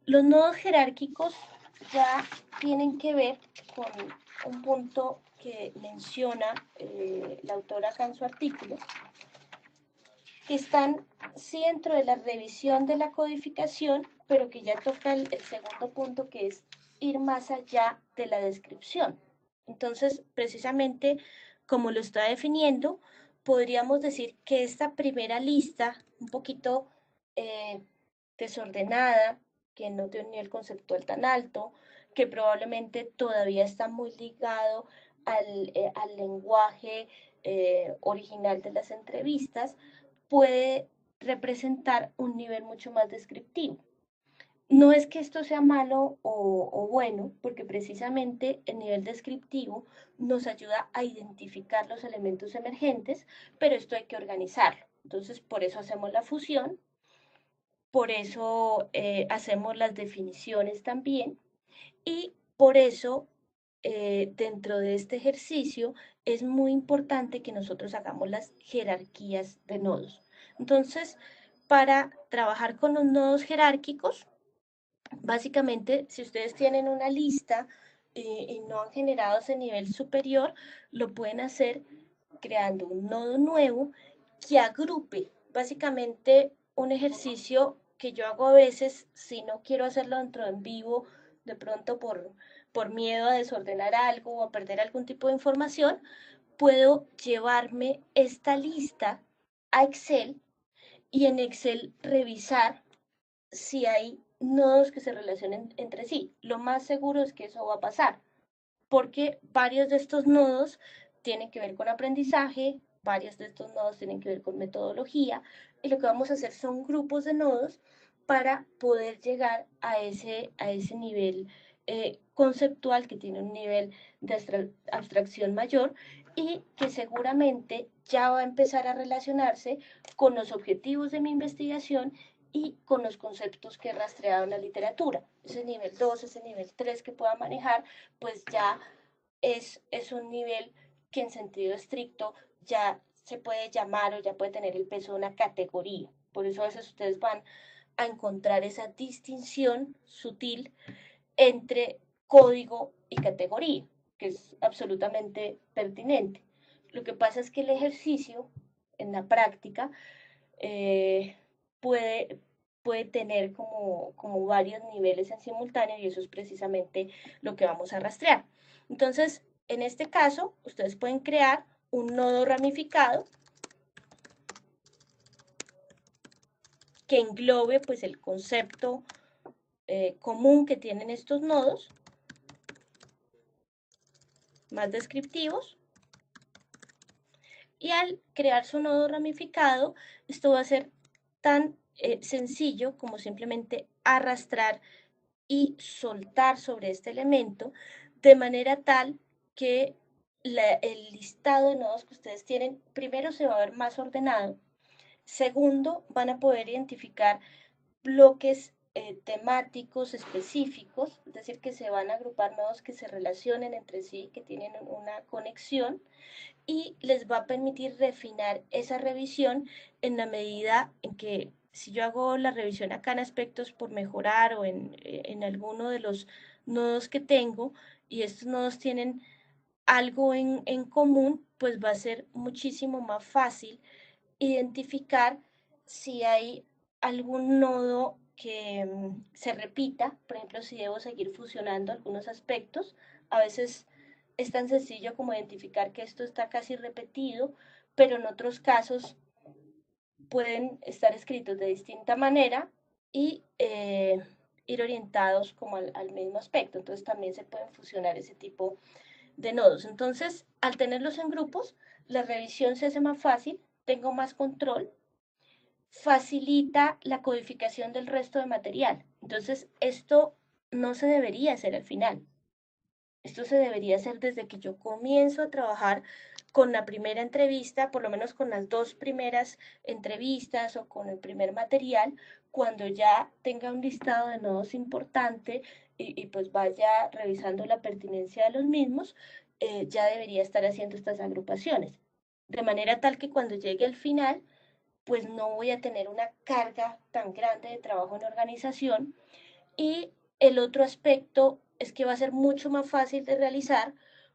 Speaker 1: Los nodos jerárquicos ya tienen que ver con un punto que menciona la autora acá en su artículo, que están sí dentro de la revisión de la codificación, pero que ya toca el segundo punto, que es ir más allá de la descripción. Entonces, precisamente como lo está definiendo, podríamos decir que esta primera lista, un poquito desordenada, que no tiene un nivel conceptual tan alto, que probablemente todavía está muy ligado al lenguaje original de las entrevistas, puede representar un nivel mucho más descriptivo. No es que esto sea malo o bueno, porque precisamente el nivel descriptivo nos ayuda a identificar los elementos emergentes, pero esto hay que organizarlo. Entonces, por eso hacemos la fusión, por eso hacemos las definiciones también, y por eso dentro de este ejercicio es muy importante que nosotros hagamos las jerarquías de nodos. Entonces, para trabajar con los nodos jerárquicos, básicamente, si ustedes tienen una lista y no han generado ese nivel superior, lo pueden hacer creando un nodo nuevo que agrupe. Básicamente, un ejercicio que yo hago a veces, si no quiero hacerlo dentro de en vivo, de pronto por miedo a desordenar algo o a perder algún tipo de información, puedo llevarme esta lista a Excel y en Excel revisar si hay nodos que se relacionen entre sí. Lo más seguro es que eso va a pasar, porque varios de estos nodos tienen que ver con aprendizaje, varios de estos nodos tienen que ver con metodología, y lo que vamos a hacer son grupos de nodos para poder llegar a ese nivel conceptual que tiene un nivel de abstracción mayor y que seguramente ya va a empezar a relacionarse con los objetivos de mi investigación y con los conceptos que he rastreado en la literatura. Ese nivel 2, ese nivel 3 que pueda manejar, pues ya es un nivel que en sentido estricto ya se puede llamar o ya puede tener el peso de una categoría. Por eso a veces ustedes van a encontrar esa distinción sutil entre código y categoría, que es absolutamente pertinente. Lo que pasa es que el ejercicio en la práctica eh, puede, puede tener como varios niveles en simultáneo y eso es precisamente lo que vamos a rastrear. Entonces, en este caso, ustedes pueden crear un nodo ramificado que englobe pues el concepto común que tienen estos nodos, más descriptivos, y al crear su nodo ramificado, esto va a ser tan sencillo como simplemente arrastrar y soltar sobre este elemento de manera tal que el listado de nodos que ustedes tienen, primero se va a ver más ordenado, segundo van a poder identificar bloques temáticos específicos, es decir, que se van a agrupar nodos que se relacionen entre sí, que tienen una conexión, y les va a permitir refinar esa revisión en la medida en que si yo hago la revisión acá en aspectos por mejorar o en alguno de los nodos que tengo y estos nodos tienen algo en común, pues va a ser muchísimo más fácil identificar si hay algún nodo que se repita, por ejemplo, si debo seguir fusionando algunos aspectos, a veces es tan sencillo como identificar que esto está casi repetido, pero en otros casos pueden estar escritos de distinta manera y ir orientados como al mismo aspecto. Entonces también se pueden fusionar ese tipo de nodos. Entonces, al tenerlos en grupos, la revisión se hace más fácil, tengo más control, facilita la codificación del resto de material. Entonces, esto no se debería hacer al final. Esto se debería hacer desde que yo comienzo a trabajar con la primera entrevista, por lo menos con las dos primeras entrevistas o con el primer material, cuando ya tenga un listado de nodos importante y pues vaya revisando la pertinencia de los mismos, ya debería estar haciendo estas agrupaciones. De manera tal que cuando llegue al final, pues no voy a tener una carga tan grande de trabajo en organización. Y el otro aspecto es que va a ser mucho más fácil de realizar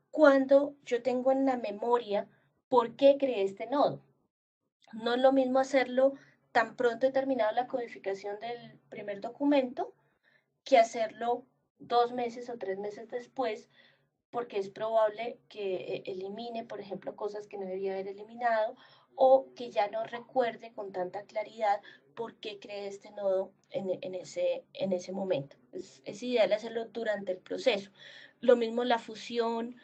Speaker 1: cuando yo tengo en la memoria por qué creé este nodo. No es lo mismo hacerlo tan pronto he terminado la codificación del primer documento que hacerlo 2 meses o 3 meses después, porque es probable que elimine, por ejemplo, cosas que no debía haber eliminado o que ya no recuerde con tanta claridad por qué creé este nodo en ese momento. Es ideal hacerlo durante el proceso. Lo mismo la fusión,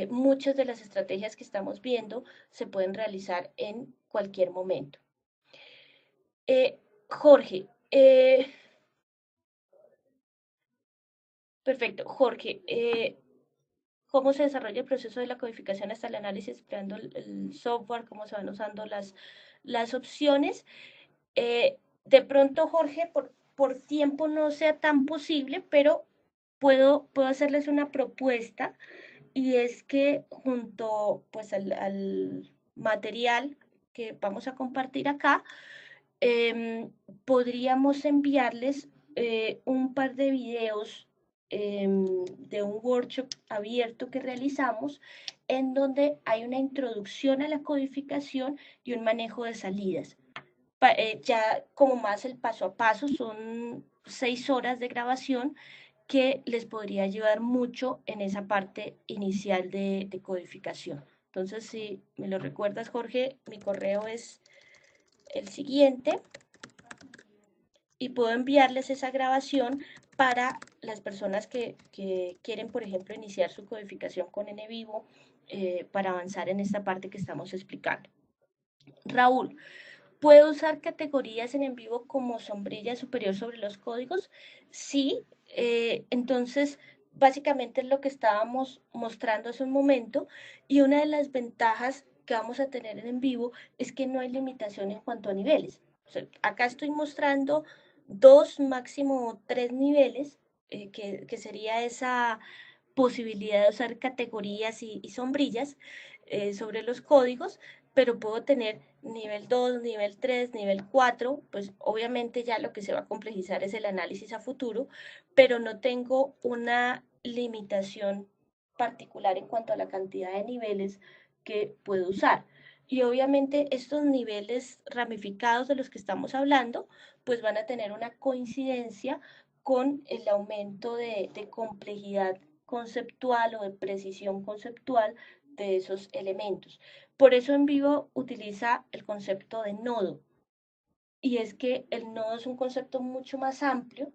Speaker 1: muchas de las estrategias que estamos viendo se pueden realizar en cualquier momento. Jorge, perfecto. Jorge, cómo se desarrolla el proceso de la codificación hasta el análisis empleando el software, cómo se van usando las opciones. De pronto, Jorge, por tiempo no sea tan posible, pero puedo hacerles una propuesta y es que junto pues al material que vamos a compartir acá, eh, podríamos enviarles un par de videos de un workshop abierto que realizamos en donde hay una introducción a la codificación y un manejo de salidas. Ya como más el paso a paso, son 6 horas de grabación que les podría ayudar mucho en esa parte inicial de codificación. Entonces, si me lo recuerdas, Jorge, mi correo es el siguiente y puedo enviarles esa grabación para las personas que quieren, por ejemplo, iniciar su codificación con NVivo para avanzar en esta parte que estamos explicando. Raúl, ¿puedo usar categorías en vivo como sombrilla superior sobre los códigos? Sí, entonces básicamente es lo que estábamos mostrando hace un momento y una de las ventajas que vamos a tener en vivo es que no hay limitación en cuanto a niveles. O sea, acá estoy mostrando 2, máximo 3 niveles, que sería esa posibilidad de usar categorías y sombrillas sobre los códigos, pero puedo tener nivel 2, nivel 3, nivel 4, pues obviamente ya lo que se va a complejizar es el análisis a futuro, pero no tengo una limitación particular en cuanto a la cantidad de niveles que puedo usar. Y obviamente estos niveles ramificados de los que estamos hablando, pues van a tener una coincidencia con el aumento de complejidad conceptual o de precisión conceptual de esos elementos. Por eso en vivo utiliza el concepto de nodo. Y es que el nodo es un concepto mucho más amplio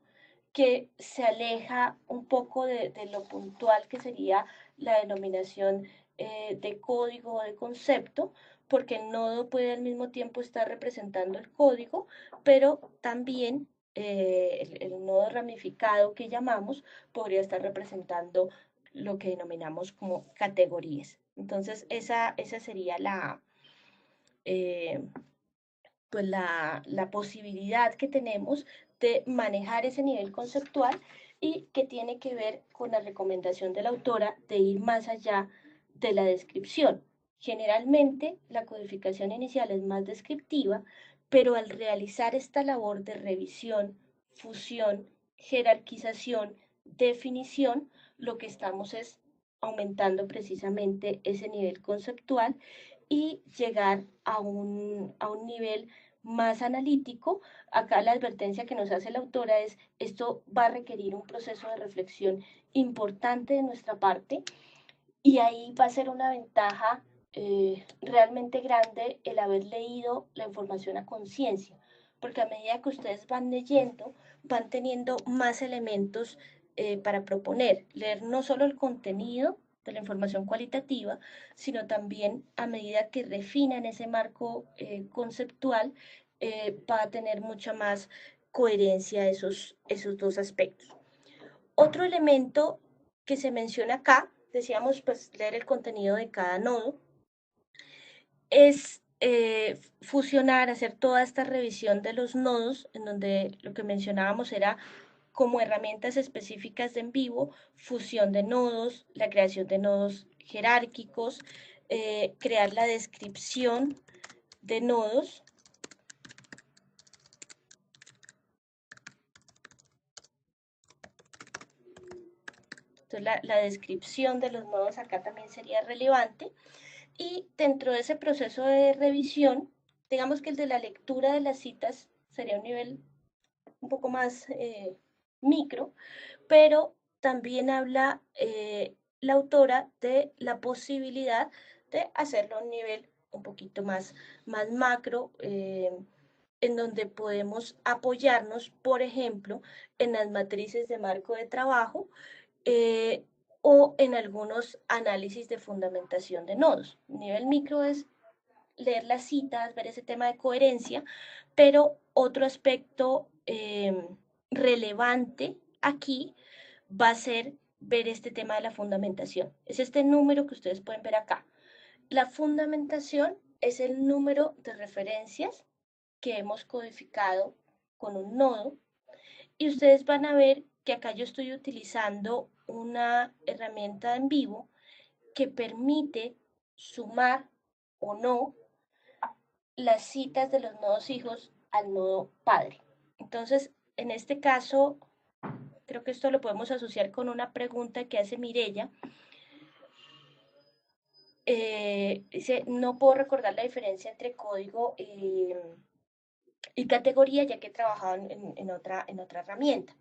Speaker 1: que se aleja un poco de lo puntual que sería la denominación de código o de concepto, porque el nodo puede al mismo tiempo estar representando el código, pero también el nodo ramificado que llamamos podría estar representando lo que denominamos como categorías. Entonces, esa sería eh, pues la posibilidad que tenemos de manejar ese nivel conceptual y que tiene que ver con la recomendación de la autora de ir más allá de la descripción. Generalmente la codificación inicial es más descriptiva, pero al realizar esta labor de revisión, fusión, jerarquización, definición, lo que estamos es aumentando precisamente ese nivel conceptual y llegar a un nivel más analítico, acá la advertencia que nos hace la autora es, esto va a requerir un proceso de reflexión importante de nuestra parte y ahí va a ser una ventaja realmente grande el haber leído la información a conciencia, porque a medida que ustedes van leyendo, van teniendo más elementos para proponer, leer no solo el contenido de la información cualitativa, sino también a medida que refinan ese marco conceptual, va a tener mucha más coherencia esos dos aspectos. Otro elemento que se menciona acá, decíamos, pues leer el contenido de cada nodo, es fusionar, hacer toda esta revisión de los nodos, en donde lo que mencionábamos era como herramientas específicas de en vivo, fusión de nodos, la creación de nodos jerárquicos, crear la descripción de nodos. Entonces la descripción de los nodos acá también sería relevante. Y dentro de ese proceso de revisión, digamos que el de la lectura de las citas sería un nivel un poco más micro, pero también habla la autora de la posibilidad de hacerlo a un nivel un poquito más macro, en donde podemos apoyarnos, por ejemplo, en las matrices de marco de trabajo, eh, o en algunos análisis de fundamentación de nodos. Nivel micro es leer las citas, ver ese tema de coherencia, pero otro aspecto relevante aquí va a ser ver este tema de la fundamentación. Es este número que ustedes pueden ver acá. La fundamentación es el número de referencias que hemos codificado con un nodo y ustedes van a ver que acá yo estoy utilizando una herramienta en vivo que permite sumar o no las citas de los nodos hijos al nodo padre. Entonces, en este caso, creo que esto lo podemos asociar con una pregunta que hace Mirella. Dice, no puedo recordar la diferencia entre código y categoría, ya que he trabajado en otra herramienta.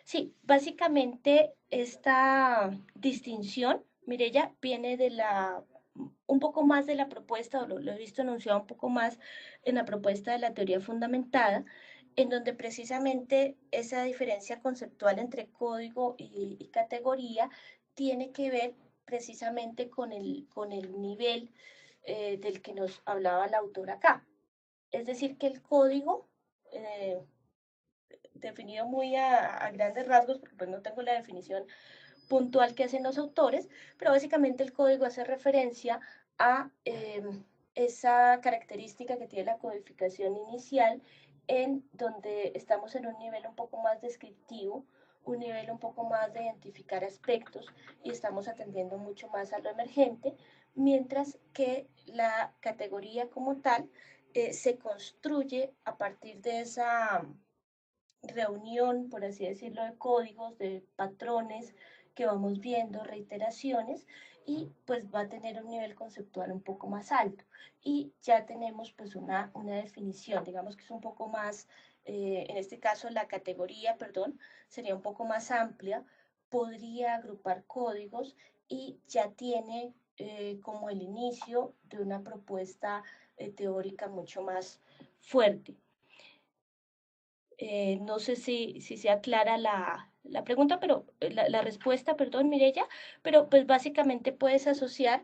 Speaker 1: Sí, básicamente esta distinción, Mirella, viene de un poco más de la propuesta, o lo he visto anunciado un poco más en la propuesta de la teoría fundamentada, en donde precisamente esa diferencia conceptual entre código y categoría tiene que ver precisamente con el nivel del que nos hablaba la autora acá. Es decir, que el código, eh, definido muy a grandes rasgos, porque pues no tengo la definición puntual que hacen los autores, pero básicamente el código hace referencia a esa característica que tiene la codificación inicial, en donde estamos en un nivel un poco más descriptivo, un nivel un poco más de identificar aspectos y estamos atendiendo mucho más a lo emergente, mientras que la categoría como tal se construye a partir de esa reunión, por así decirlo, de códigos, de patrones que vamos viendo, reiteraciones, y pues va a tener un nivel conceptual un poco más alto. Y ya tenemos pues una definición, digamos que es un poco más, en este caso la categoría, perdón, sería un poco más amplia, podría agrupar códigos y ya tiene como el inicio de una propuesta teórica mucho más fuerte. No sé si sea clara la pregunta, pero la respuesta, perdón, Mirella, pero pues básicamente puedes asociar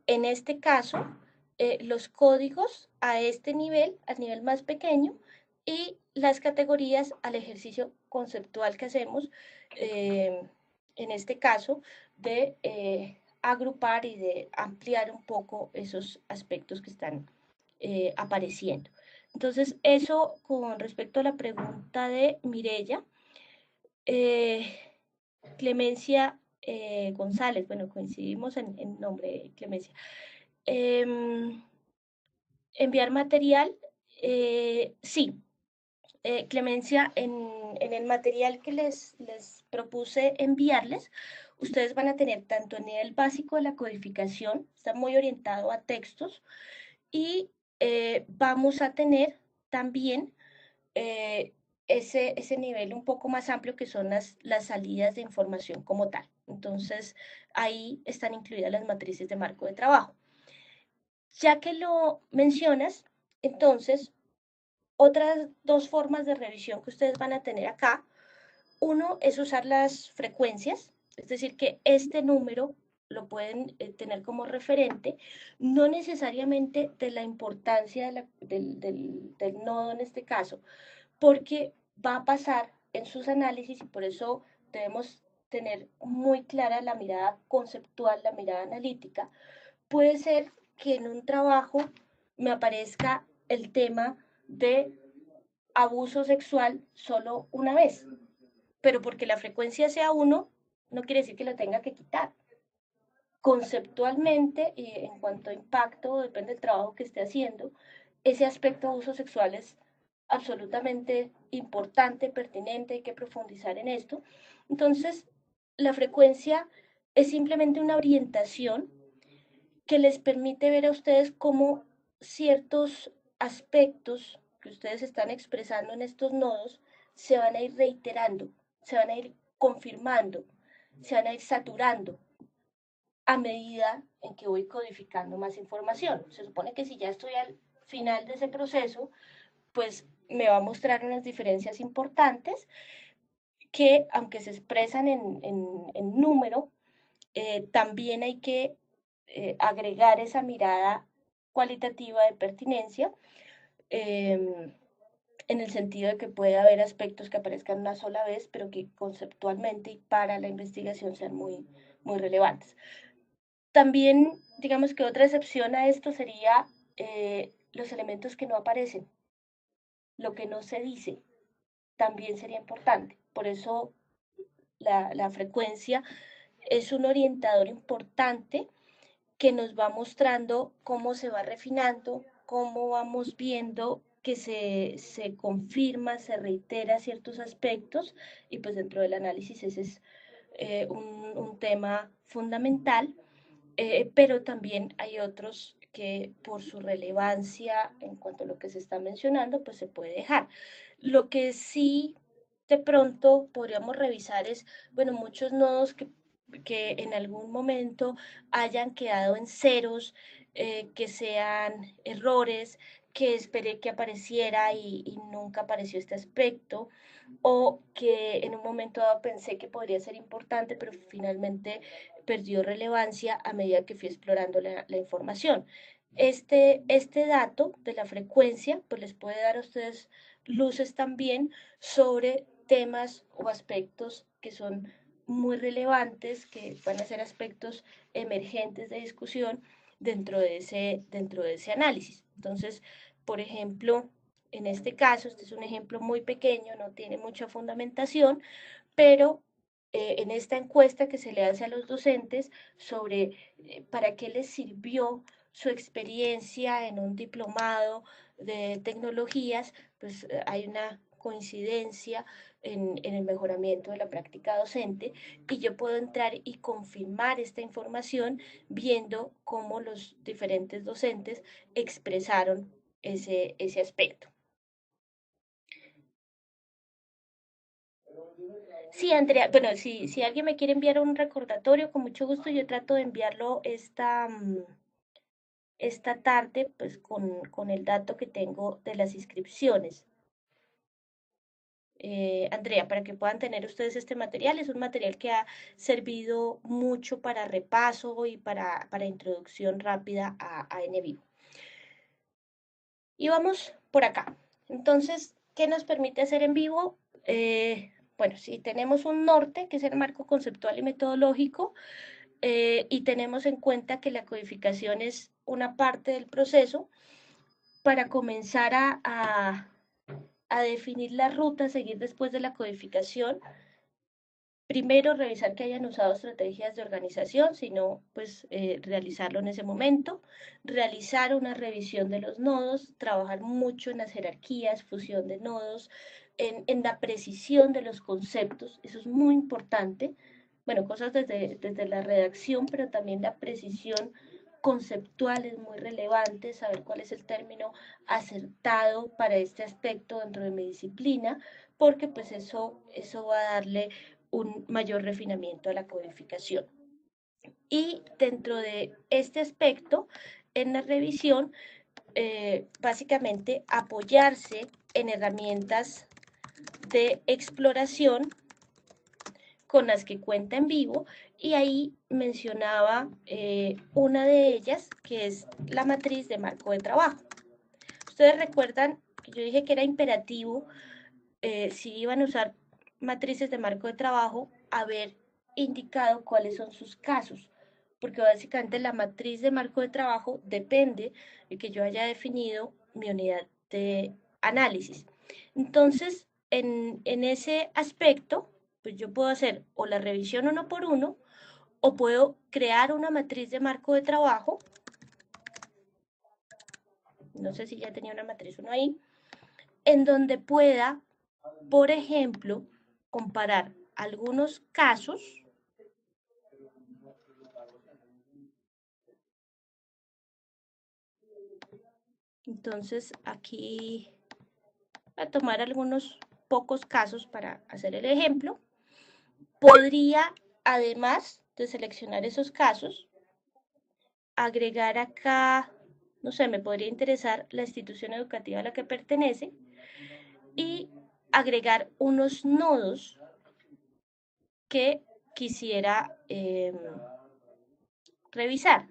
Speaker 1: en este caso los códigos a este nivel, al nivel más pequeño, y las categorías al ejercicio conceptual que hacemos, eh, en este caso, de agrupar y de ampliar un poco esos aspectos que están apareciendo. Entonces, eso con respecto a la pregunta de Mirella. Eh, Clemencia González, bueno, coincidimos en nombre, Clemencia. Eh, Enviar material, sí. Clemencia, en el material que les propuse enviarles, ustedes van a tener tanto el nivel básico de la codificación, está muy orientado a textos, y vamos a tener también ese nivel un poco más amplio que son las salidas de información como tal. Entonces, ahí están incluidas las matrices de marco de trabajo. Ya que lo mencionas, entonces, otras dos formas de revisión que ustedes van a tener acá. Uno es usar las frecuencias, es decir, que este número lo pueden tener como referente, no necesariamente de la importancia del nodo en este caso, porque va a pasar en sus análisis y por eso debemos tener muy clara la mirada conceptual, la mirada analítica. Puede ser que en un trabajo me aparezca el tema de abuso sexual solo una vez, pero porque la frecuencia sea uno, no quiere decir que la tenga que quitar. Conceptualmente, y en cuanto a impacto, depende del trabajo que esté haciendo, ese aspecto de abuso sexual es absolutamente importante, pertinente, hay que profundizar en esto. Entonces, la frecuencia es simplemente una orientación que les permite ver a ustedes cómo ciertos aspectos que ustedes están expresando en estos nodos se van a ir reiterando, se van a ir confirmando, se van a ir saturando a medida en que voy codificando más información. Se supone que si ya estoy al final de ese proceso, pues me va a mostrar unas diferencias importantes que, aunque se expresan en número, también hay que agregar esa mirada cualitativa de pertinencia, eh, en el sentido de que puede haber aspectos que aparezcan una sola vez, pero que conceptualmente y para la investigación sean muy relevantes. También, digamos que otra excepción a esto sería los elementos que no aparecen, lo que no se dice, también sería importante. Por eso la frecuencia es un orientador importante que nos va mostrando cómo se va refinando, cómo vamos viendo que se confirma, se reitera ciertos aspectos y pues dentro del análisis ese es un tema fundamental, pero también hay otros que por su relevancia en cuanto a lo que se está mencionando, pues se puede dejar. Lo que sí de pronto podríamos revisar es, bueno, muchos nodos que en algún momento hayan quedado en ceros, que sean errores, que esperé que apareciera y nunca apareció este aspecto, o que en un momento dado pensé que podría ser importante, pero finalmente perdió relevancia a medida que fui explorando la información. Este dato de la frecuencia, pues les puede dar a ustedes luces también sobre temas o aspectos que son muy relevantes, que van a ser aspectos emergentes de discusión dentro de ese análisis. Entonces, por ejemplo, en este caso, este es un ejemplo muy pequeño, no tiene mucha fundamentación, pero en esta encuesta que se le hace a los docentes sobre para qué les sirvió su experiencia en un diplomado de tecnologías, pues hay una coincidencia en el mejoramiento de la práctica docente y yo puedo entrar y confirmar esta información viendo cómo los diferentes docentes expresaron ese aspecto. Sí, Andrea, bueno, si alguien me quiere enviar un recordatorio, con mucho gusto yo trato de enviarlo esta tarde, pues con el dato que tengo de las inscripciones. Andrea, para que puedan tener ustedes este material, es un material que ha servido mucho para repaso y para introducción rápida a NVivo. Y vamos por acá. Entonces, ¿qué nos permite hacer en vivo? Bueno, si tenemos un norte, que es el marco conceptual y metodológico, y tenemos en cuenta que la codificación es una parte del proceso, para comenzar a definir la ruta a seguir después de la codificación, primero revisar que hayan usado estrategias de organización, sino pues realizarlo en ese momento, realizar una revisión de los nodos, trabajar mucho en las jerarquías, fusión de nodos, en la precisión de los conceptos, eso es muy importante. Bueno, cosas desde la redacción, pero también la precisión conceptual es muy relevante, saber cuál es el término acertado para este aspecto dentro de mi disciplina, porque pues eso va a darle un mayor refinamiento a la codificación. Y dentro de este aspecto, en la revisión, básicamente apoyarse en herramientas de exploración con las que cuenta en vivo, y ahí mencionaba una de ellas, que es la matriz de marco de trabajo. Ustedes recuerdan que yo dije que era imperativo, si iban a usar matrices de marco de trabajo, haber indicado cuáles son sus casos, porque básicamente la matriz de marco de trabajo depende de que yo haya definido mi unidad de análisis. Entonces, en ese aspecto, pues yo puedo hacer o la revisión uno por uno, o puedo crear una matriz de marco de trabajo. No sé si ya tenía una matriz uno ahí, en donde pueda, por ejemplo, comparar algunos casos. Entonces aquí voy a tomar algunos pocos casos para hacer el ejemplo. Podría, además de seleccionar esos casos, agregar acá, no sé, me podría interesar la institución educativa a la que pertenece y agregar unos nodos que quisiera revisar.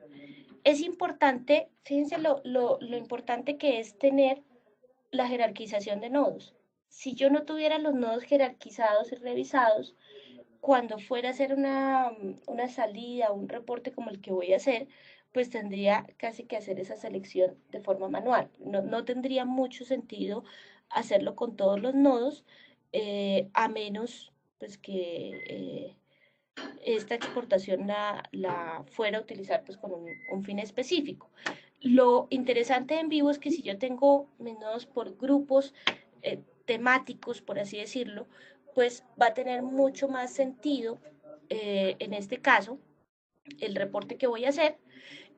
Speaker 1: Es importante, fíjense lo importante que es tener la jerarquización de nodos. Si yo no tuviera los nodos jerarquizados y revisados, cuando fuera a hacer una salida, un reporte como el que voy a hacer, pues tendría casi que hacer esa selección de forma manual. No tendría mucho sentido hacerlo con todos los nodos, a menos pues que esta exportación la fuera a utilizar pues con un fin específico. Lo interesante en vivo es que si yo tengo mis nodos por grupos temáticos, por así decirlo, pues va a tener mucho más sentido, en este caso, el reporte que voy a hacer,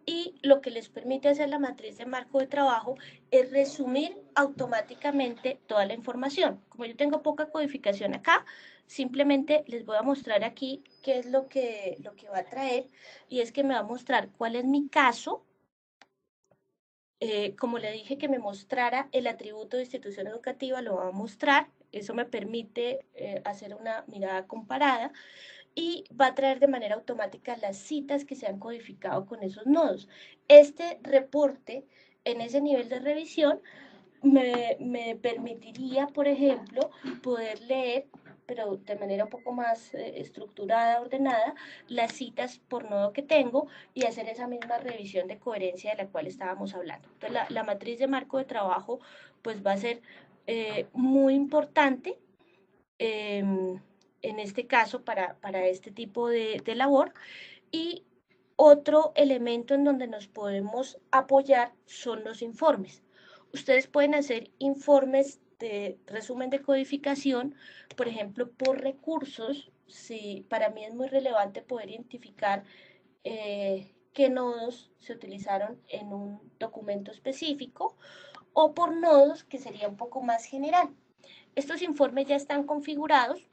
Speaker 1: y lo que les permite hacer la matriz de marco de trabajo es resumir automáticamente toda la información. Como yo tengo poca codificación acá, simplemente les voy a mostrar aquí qué es lo que va a traer, y es que me va a mostrar cuál es mi caso. Como le dije que me mostrara el atributo de institución educativa, lo va a mostrar. Eso me permite hacer una mirada comparada, y va a traer de manera automática las citas que se han codificado con esos nodos. Este reporte en ese nivel de revisión me permitiría, por ejemplo, poder leer, pero de manera un poco más estructurada, ordenada, las citas por nodo que tengo, y hacer esa misma revisión de coherencia de la cual estábamos hablando. Entonces, la matriz de marco de trabajo pues va a ser muy importante, eh, en este caso para este tipo de labor. Y otro elemento en donde nos podemos apoyar son los informes. Ustedes pueden hacer informes de resumen de codificación, por ejemplo, por recursos. Si para mí es muy relevante poder identificar qué nodos se utilizaron en un documento específico, o por nodos, que sería un poco más general. Estos informes ya están configurados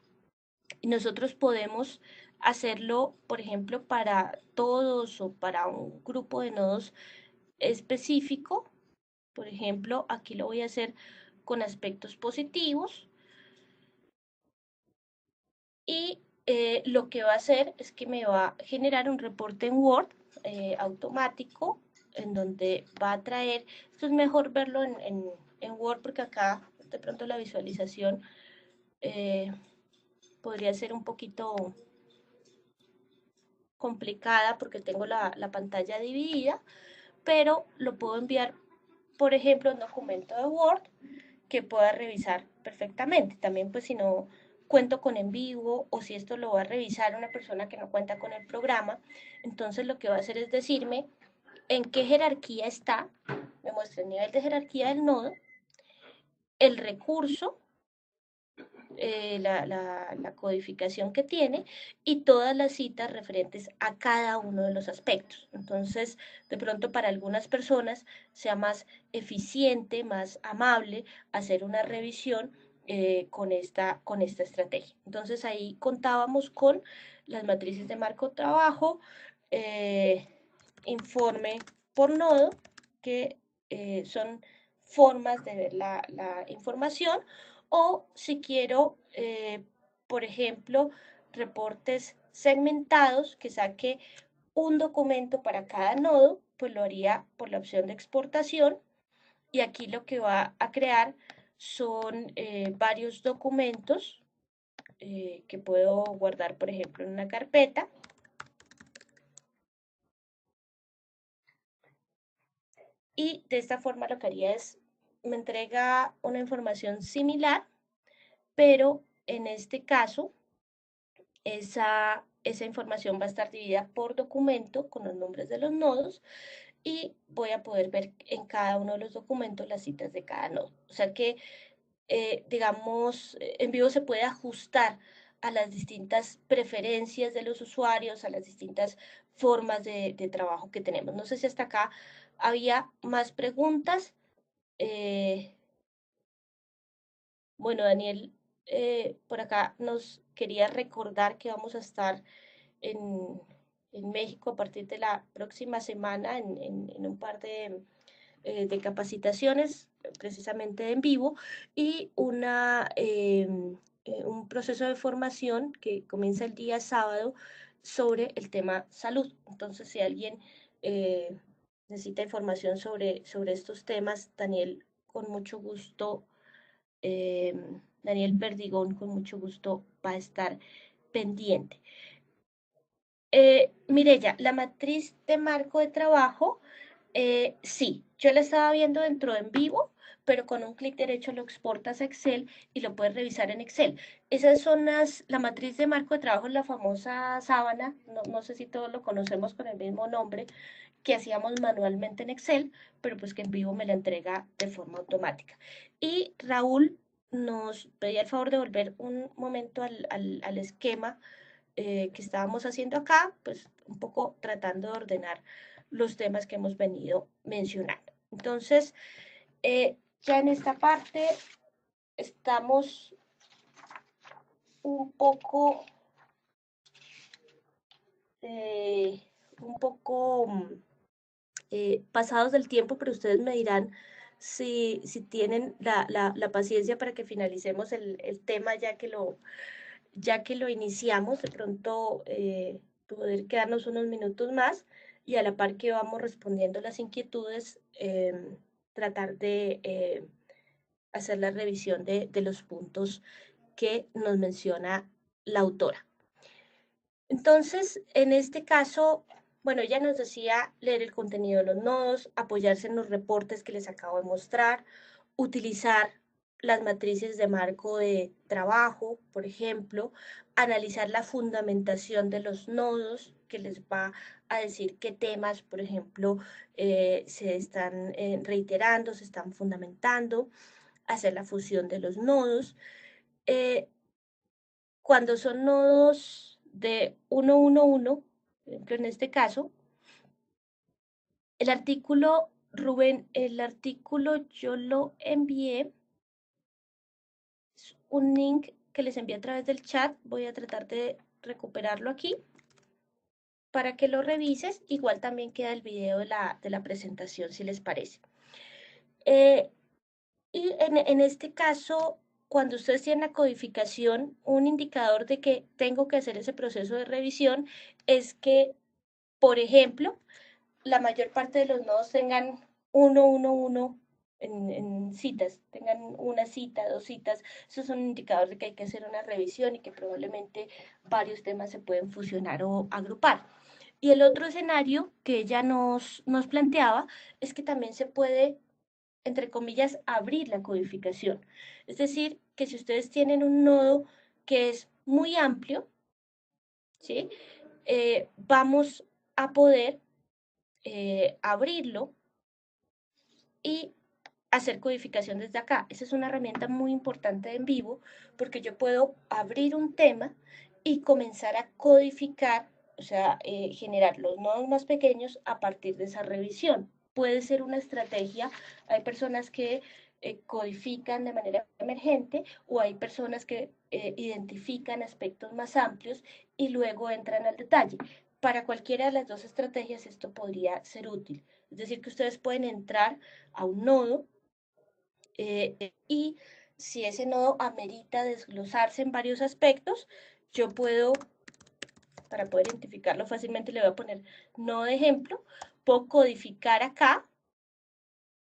Speaker 1: y nosotros podemos hacerlo, por ejemplo, para todos o para un grupo de nodos específico. Por ejemplo, aquí lo voy a hacer con aspectos positivos, y lo que va a hacer es que me va a generar un reporte en Word automático, en donde va a traer, esto es mejor verlo en Word porque acá de pronto la visualización eh, podría ser un poquito complicada porque tengo la pantalla dividida, pero lo puedo enviar, por ejemplo, en documento de Word que pueda revisar perfectamente. También pues si no cuento con en vivo, o si esto lo va a revisar una persona que no cuenta con el programa, entonces lo que va a hacer es decirme en qué jerarquía está, me muestra el nivel de jerarquía del nodo, el recurso la codificación que tiene y todas las citas referentes a cada uno de los aspectos. Entonces, de pronto para algunas personas sea más eficiente, más amable hacer una revisión con esta estrategia. Entonces, ahí contábamos con las matrices de marco de trabajo, informe por nodo, que son formas de ver la información, o si quiero, por ejemplo, reportes segmentados, que saque un documento para cada nodo, pues lo haría por la opción de exportación, y aquí lo que va a crear son varios documentos que puedo guardar, por ejemplo, en una carpeta. Y de esta forma lo que haría es, me entrega una información similar, pero en este caso, esa información va a estar dividida por documento con los nombres de los nodos y voy a poder ver en cada uno de los documentos las citas de cada nodo. O sea que, digamos, en vivo se puede ajustar a las distintas preferencias de los usuarios, a las distintas formas de trabajo que tenemos. No sé si hasta acá había más preguntas. Eh, bueno, Daniel, por acá nos quería recordar que vamos a estar en, en México a partir de la próxima semana en un par de capacitaciones, precisamente en vivo, y un proceso de formación que comienza el día sábado sobre el tema salud. Entonces, si alguien necesita información sobre estos temas, Daniel, con mucho gusto, Daniel Perdigón, con mucho gusto va a estar pendiente. Mireya, la matriz de marco de trabajo, sí, yo la estaba viendo dentro de en vivo, pero con un clic derecho lo exportas a Excel y lo puedes revisar en Excel. Esas son la matriz de marco de trabajo, la famosa sábana, no sé si todos lo conocemos con el mismo nombre, que hacíamos manualmente en Excel, pero pues que en vivo me la entrega de forma automática. Y Raúl nos pedía el favor de volver un momento al esquema que estábamos haciendo acá, pues un poco tratando de ordenar los temas que hemos venido mencionando. Entonces, ya en esta parte estamos un poco, eh, un poco pasados del tiempo, pero ustedes me dirán si tienen la paciencia para que finalicemos el tema ya que lo iniciamos, de pronto poder quedarnos unos minutos más y a la par que vamos respondiendo las inquietudes, tratar de hacer la revisión de los puntos que nos menciona la autora. Entonces, en este caso, bueno, ella nos decía leer el contenido de los nodos, apoyarse en los reportes que les acabo de mostrar, utilizar las matrices de marco de trabajo, por ejemplo, analizar la fundamentación de los nodos, que les va a decir qué temas, por ejemplo, se están reiterando, se están fundamentando, hacer la fusión de los nodos. Eh, Cuando son nodos de 111, por ejemplo, en este caso, el artículo, Rubén, el artículo yo lo envié, es un link que les envié a través del chat, voy a tratar de recuperarlo aquí para que lo revises, igual también queda el video de la presentación, si les parece. Y en este caso, cuando ustedes tienen la codificación, un indicador de que tengo que hacer ese proceso de revisión es que, por ejemplo, la mayor parte de los nodos tengan 111 en citas, tengan una cita, dos citas. Eso es un indicador de que hay que hacer una revisión y que probablemente varios temas se pueden fusionar o agrupar. Y el otro escenario que ella nos planteaba es que también se puede, entre comillas, abrir la codificación. Es decir, que si ustedes tienen un nodo que es muy amplio, ¿sí? Vamos a poder abrirlo y hacer codificación desde acá. Esa es una herramienta muy importante de En Vivo, porque yo puedo abrir un tema y comenzar a codificar, o sea, generar los nodos más pequeños a partir de esa revisión. Puede ser una estrategia. Hay personas que codifican de manera emergente, o hay personas que identifican aspectos más amplios y luego entran al detalle. Para cualquiera de las dos estrategias esto podría ser útil. Es decir, que ustedes pueden entrar a un nodo y si ese nodo amerita desglosarse en varios aspectos, yo puedo, para poder identificarlo fácilmente, le voy a poner nodo de ejemplo, puedo codificar acá,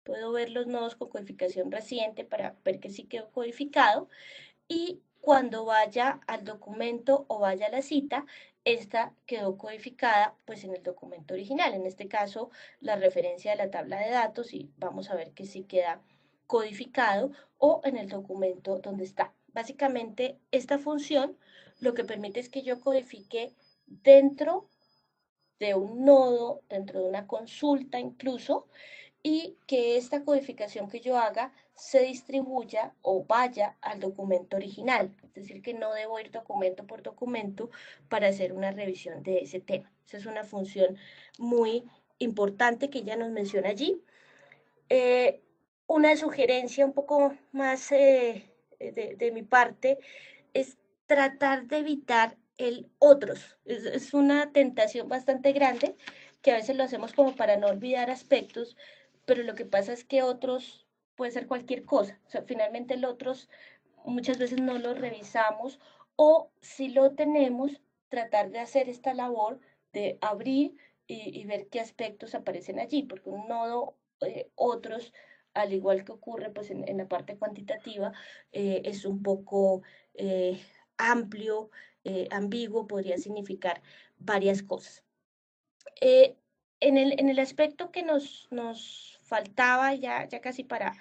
Speaker 1: puedo ver los nodos con codificación reciente para ver que sí quedó codificado, y cuando vaya al documento o vaya a la cita, esta quedó codificada pues en el documento original, en este caso la referencia de la tabla de datos, y vamos a ver que sí queda codificado, o en el documento donde está. Básicamente esta función lo que permite es que yo codifique dentro de un nodo, dentro de una consulta incluso, y que esta codificación que yo haga se distribuya o vaya al documento original. Es decir, que no debo ir documento por documento para hacer una revisión de ese tema. Esa es una función muy importante que ella nos menciona allí. Eh, una sugerencia un poco más de mi parte es tratar de evitar el otros. Es una tentación bastante grande, que a veces lo hacemos como para no olvidar aspectos, pero lo que pasa es que otros puede ser cualquier cosa. O sea, finalmente el otros muchas veces no lo revisamos, o si lo tenemos, tratar de hacer esta labor de abrir y ver qué aspectos aparecen allí, porque un nodo, otros, al igual que ocurre pues en la parte cuantitativa, es un poco amplio, ambiguo, podría significar varias cosas. Eh, en el aspecto que nos faltaba, ya casi para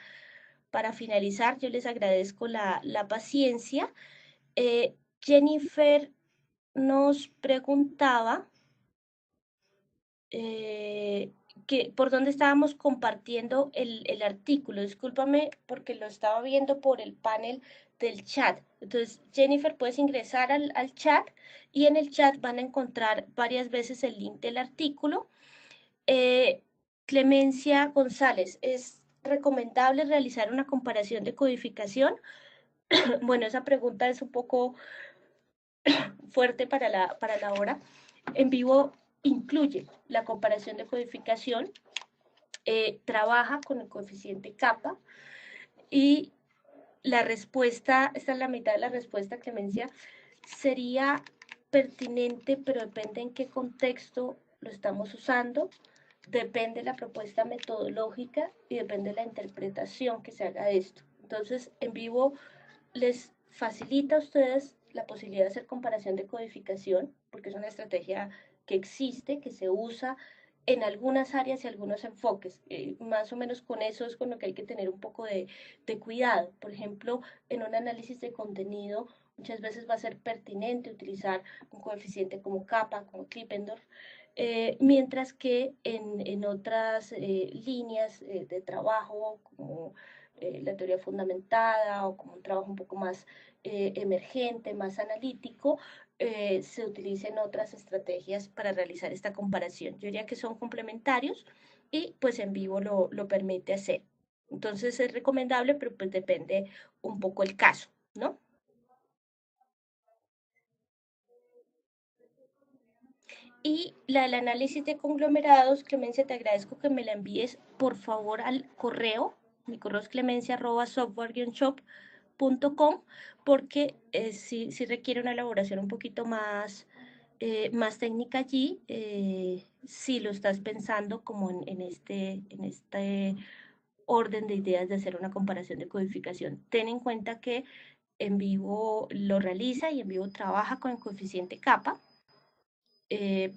Speaker 1: finalizar, yo les agradezco la paciencia. Jennifer nos preguntaba eh, que por dónde estábamos compartiendo el artículo. Discúlpame porque lo estaba viendo por el panel del chat. Entonces, Jennifer, puedes ingresar al chat, y en el chat van a encontrar varias veces el link del artículo. Eh, Clemencia González, ¿es recomendable realizar una comparación de codificación? Bueno, esa pregunta es un poco fuerte para la hora. En Vivo incluye la comparación de codificación, trabaja con el coeficiente kappa, y la respuesta, esta es la mitad de la respuesta, Clemencia, sería pertinente, pero depende en qué contexto lo estamos usando, depende de la propuesta metodológica y depende de la interpretación que se haga de esto. Entonces, En Vivo les facilita a ustedes la posibilidad de hacer comparación de codificación, porque es una estrategia que existe, que se usa en algunas áreas y algunos enfoques. Más o menos con eso es con lo que hay que tener un poco de cuidado. Por ejemplo, en un análisis de contenido, muchas veces va a ser pertinente utilizar un coeficiente como kappa, como Krippendorff, mientras que en otras líneas de trabajo, como la teoría fundamentada, o como un trabajo un poco más emergente, más analítico, se utilicen otras estrategias para realizar esta comparación. Yo diría que son complementarios, y pues En Vivo lo permite hacer. Entonces es recomendable, pero pues depende un poco el caso, ¿no? Y la del análisis de conglomerados, Clemencia, te agradezco que me la envíes por favor al correo. Mi correo es clemencia@software-shop.com, porque sí requiere una elaboración un poquito más técnica allí, si lo estás pensando como en este orden de ideas de hacer una comparación de codificación. Ten en cuenta que En Vivo lo realiza y En Vivo trabaja con el coeficiente kappa,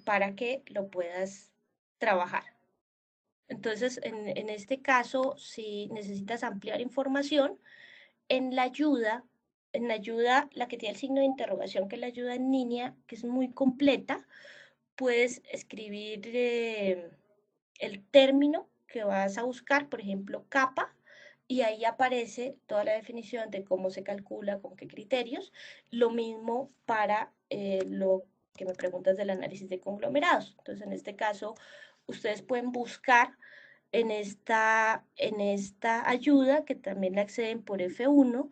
Speaker 1: para que lo puedas trabajar. Entonces, en este caso, si necesitas ampliar información, en la ayuda, la que tiene el signo de interrogación, que es la ayuda en línea, que es muy completa, puedes escribir el término que vas a buscar, por ejemplo, capa, y ahí aparece toda la definición de cómo se calcula, con qué criterios. Lo mismo para lo que me preguntas del análisis de conglomerados. Entonces, en este caso, ustedes pueden buscar en esta ayuda, que también la acceden por F1,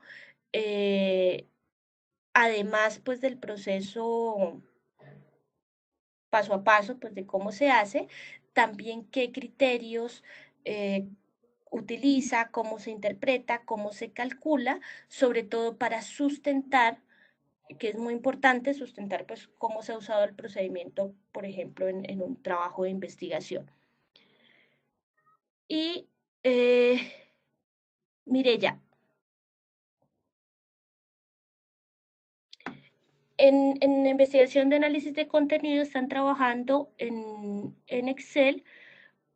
Speaker 1: además pues del proceso paso a paso, pues de cómo se hace, también qué criterios utiliza, cómo se interpreta, cómo se calcula, sobre todo para sustentar, que es muy importante sustentar pues cómo se ha usado el procedimiento, por ejemplo, en un trabajo de investigación. Y Mireya, en investigación de análisis de contenido están trabajando en Excel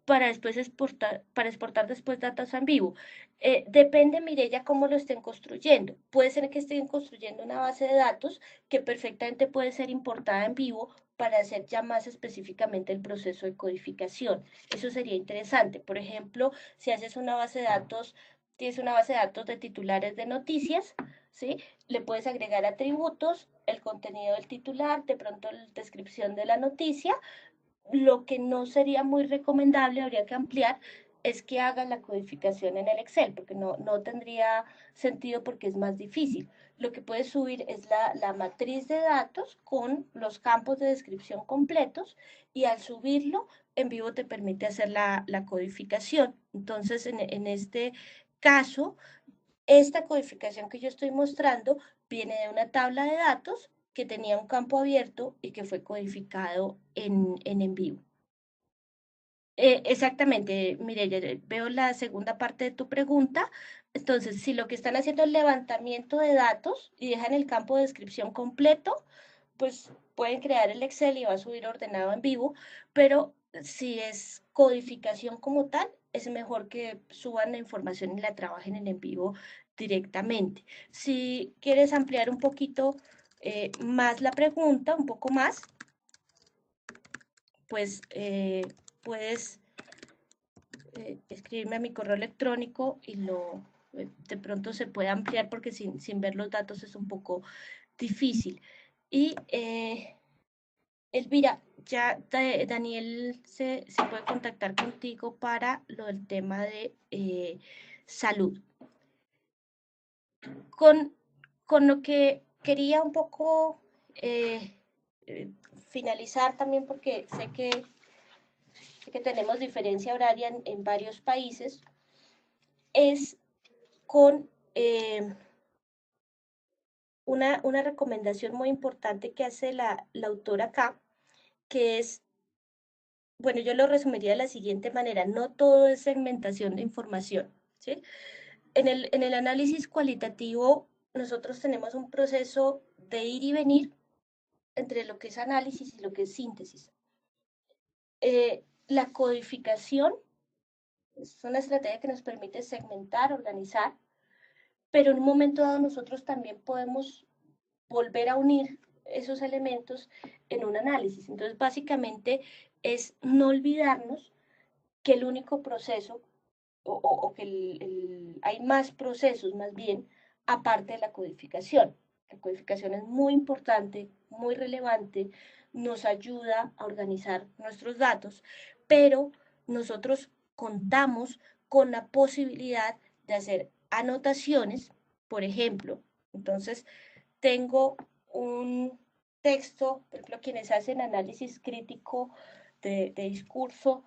Speaker 1: para exportar después datos en vivo. Depende, Mireya, cómo lo estén construyendo. Puede ser que estén construyendo una base de datos que perfectamente puede ser importada en vivo para hacer ya más específicamente el proceso de codificación. Eso sería interesante. Por ejemplo, si haces una base de datos, tienes una base de datos de titulares de noticias, ¿sí? Le puedes agregar atributos, el contenido del titular, de pronto la descripción de la noticia. Lo que no sería muy recomendable, habría que ampliar, es que hagan la codificación en el Excel, porque no tendría sentido porque es más difícil. Lo que puedes subir es la matriz de datos con los campos de descripción completos y al subirlo en vivo te permite hacer la codificación. Entonces, en este caso, esta codificación que yo estoy mostrando viene de una tabla de datos que tenía un campo abierto y que fue codificado en vivo. Exactamente, mire, ya veo la segunda parte de tu pregunta. Entonces, si lo que están haciendo es levantamiento de datos y dejan el campo de descripción completo, pues pueden crear el Excel y va a subir ordenado en vivo, pero si es codificación como tal, es mejor que suban la información y la trabajen en vivo directamente. Si quieres ampliar un poquito más la pregunta, un poco más, pues puedes escribirme a mi correo electrónico y de pronto se puede ampliar porque sin ver los datos es un poco difícil. Y Elvira, ya Daniel se puede contactar contigo para lo del tema de salud. Con lo que quería un poco eh, eh, finalizar también, porque sé que tenemos diferencia horaria en varios países, es con una recomendación muy importante que hace la autora acá, que es, bueno, yo lo resumiría de la siguiente manera: no todo es segmentación de información, ¿sí? En el análisis cualitativo, nosotros tenemos un proceso de ir y venir entre lo que es análisis y lo que es síntesis. La codificación es una estrategia que nos permite segmentar, organizar, pero en un momento dado nosotros también podemos volver a unir esos elementos en un análisis. Entonces, básicamente es no olvidarnos que el único proceso, o que hay más procesos más bien, aparte de la codificación. La codificación es muy importante, muy relevante, nos ayuda a organizar nuestros datos, pero nosotros contamos con la posibilidad de hacer anotaciones, por ejemplo. Entonces, tengo un texto, por ejemplo, quienes hacen análisis crítico de discurso,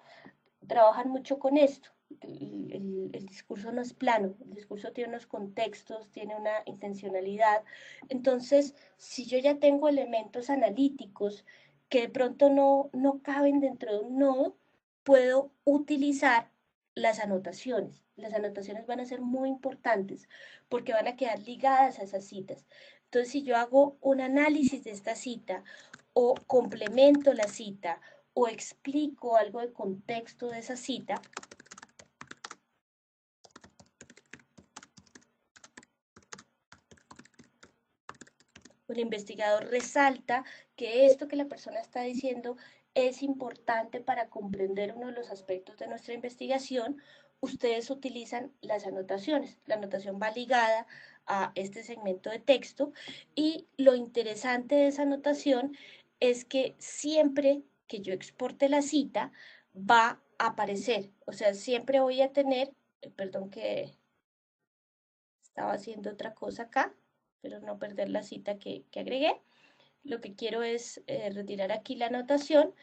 Speaker 1: trabajan mucho con esto. El discurso no es plano, el discurso tiene unos contextos, tiene una intencionalidad. Entonces, si yo ya tengo elementos analíticos que de pronto no caben dentro de un nodo, puedo utilizar las anotaciones. Las anotaciones van a ser muy importantes porque van a quedar ligadas a esas citas. Entonces, si yo hago un análisis de esta cita o complemento la cita o explico algo de contexto de esa cita, el investigador resalta que esto que la persona está diciendo es importante para comprender uno de los aspectos de nuestra investigación, ustedes utilizan las anotaciones. La anotación va ligada a este segmento de texto y lo interesante de esa anotación es que siempre que yo exporte la cita va a aparecer, o sea, siempre voy a tener, perdón que estaba haciendo otra cosa acá, pero no perder la cita que agregué. Lo que quiero es retirar aquí la anotación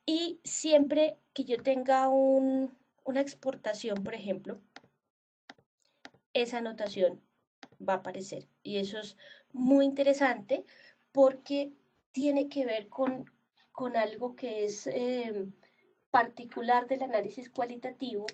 Speaker 1: y siempre que yo tenga una exportación, por ejemplo, esa anotación va a aparecer. Y eso es muy interesante porque tiene que ver con algo que es particular del análisis cualitativo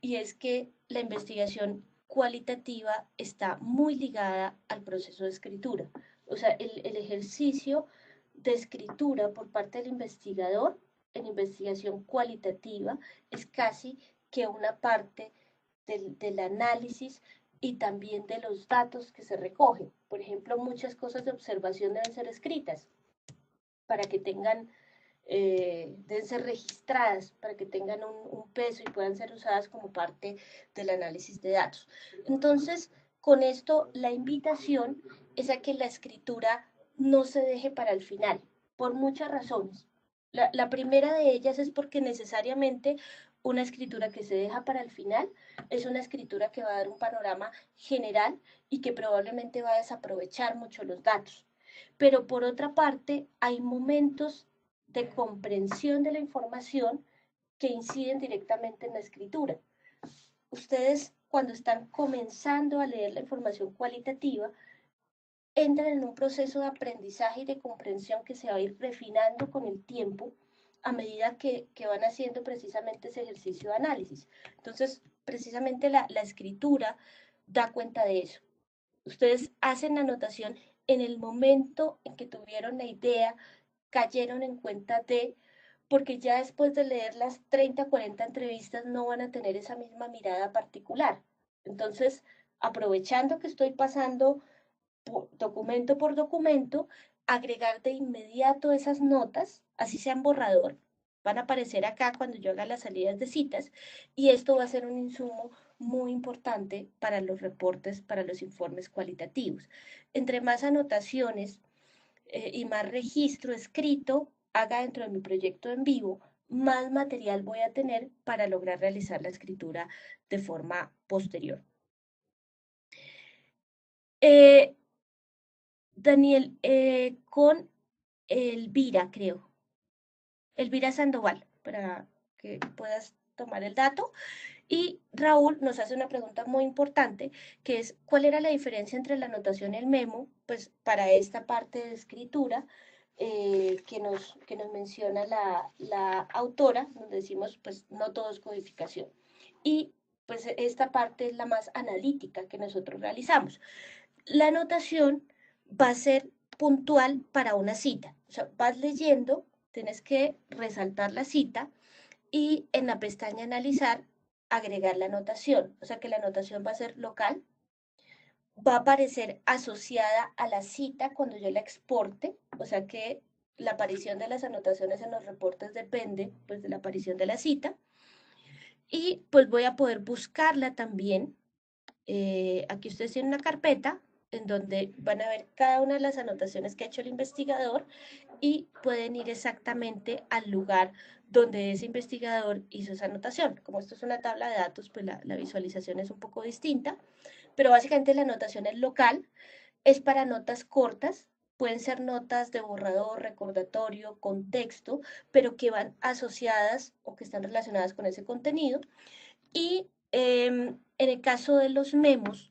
Speaker 1: y es que la investigación cualitativa está muy ligada al proceso de escritura. O sea, el ejercicio de escritura por parte del investigador en investigación cualitativa es casi que una parte del análisis y también de los datos que se recogen. Por ejemplo, muchas cosas de observación deben ser escritas para que tengan, deben ser registradas, para que tengan un peso y puedan ser usadas como parte del análisis de datos. Entonces, con esto, la invitación es a que la escritura no se deje para el final, por muchas razones. La primera de ellas es porque necesariamente una escritura que se deja para el final es una escritura que va a dar un panorama general y que probablemente va a desaprovechar mucho los datos. Pero por otra parte, hay momentos de comprensión de la información que inciden directamente en la escritura. Ustedes, cuando están comenzando a leer la información cualitativa, entran en un proceso de aprendizaje y de comprensión que se va a ir refinando con el tiempo a medida que van haciendo precisamente ese ejercicio de análisis. Entonces, precisamente la escritura da cuenta de eso. Ustedes hacen la anotación en el momento en que tuvieron la idea, cayeron en cuenta de, porque ya después de leer las 30, 40 entrevistas no van a tener esa misma mirada particular. Entonces, aprovechando que estoy pasando documento por documento, agregar de inmediato esas notas, así sean borrador, van a aparecer acá cuando yo haga las salidas de citas y esto va a ser un insumo muy importante para los reportes, para los informes cualitativos. Entre más anotaciones y más registro escrito haga dentro de mi proyecto en vivo, más material voy a tener para lograr realizar la escritura de forma posterior. Eh, Daniel, con Elvira, creo. Elvira Sandoval, para que puedas tomar el dato. Y Raúl nos hace una pregunta muy importante, que es, ¿cuál era la diferencia entre la anotación y el memo? Pues para esta parte de escritura que nos menciona la autora, donde decimos, pues no todo es codificación. Y pues esta parte es la más analítica que nosotros realizamos. La anotación va a ser puntual para una cita. O sea, vas leyendo, tienes que resaltar la cita y en la pestaña analizar, agregar la anotación. O sea que la anotación va a ser local, va a aparecer asociada a la cita cuando yo la exporte. O sea que la aparición de las anotaciones en los reportes depende pues de la aparición de la cita. Y pues voy a poder buscarla también. Aquí ustedes tienen una carpeta en donde van a ver cada una de las anotaciones que ha hecho el investigador y pueden ir exactamente al lugar donde ese investigador hizo esa anotación. Como esto es una tabla de datos, pues la visualización es un poco distinta, pero básicamente la anotación es local, es para notas cortas, pueden ser notas de borrador, recordatorio, contexto, pero que van asociadas o que están relacionadas con ese contenido. Y en el caso de los memos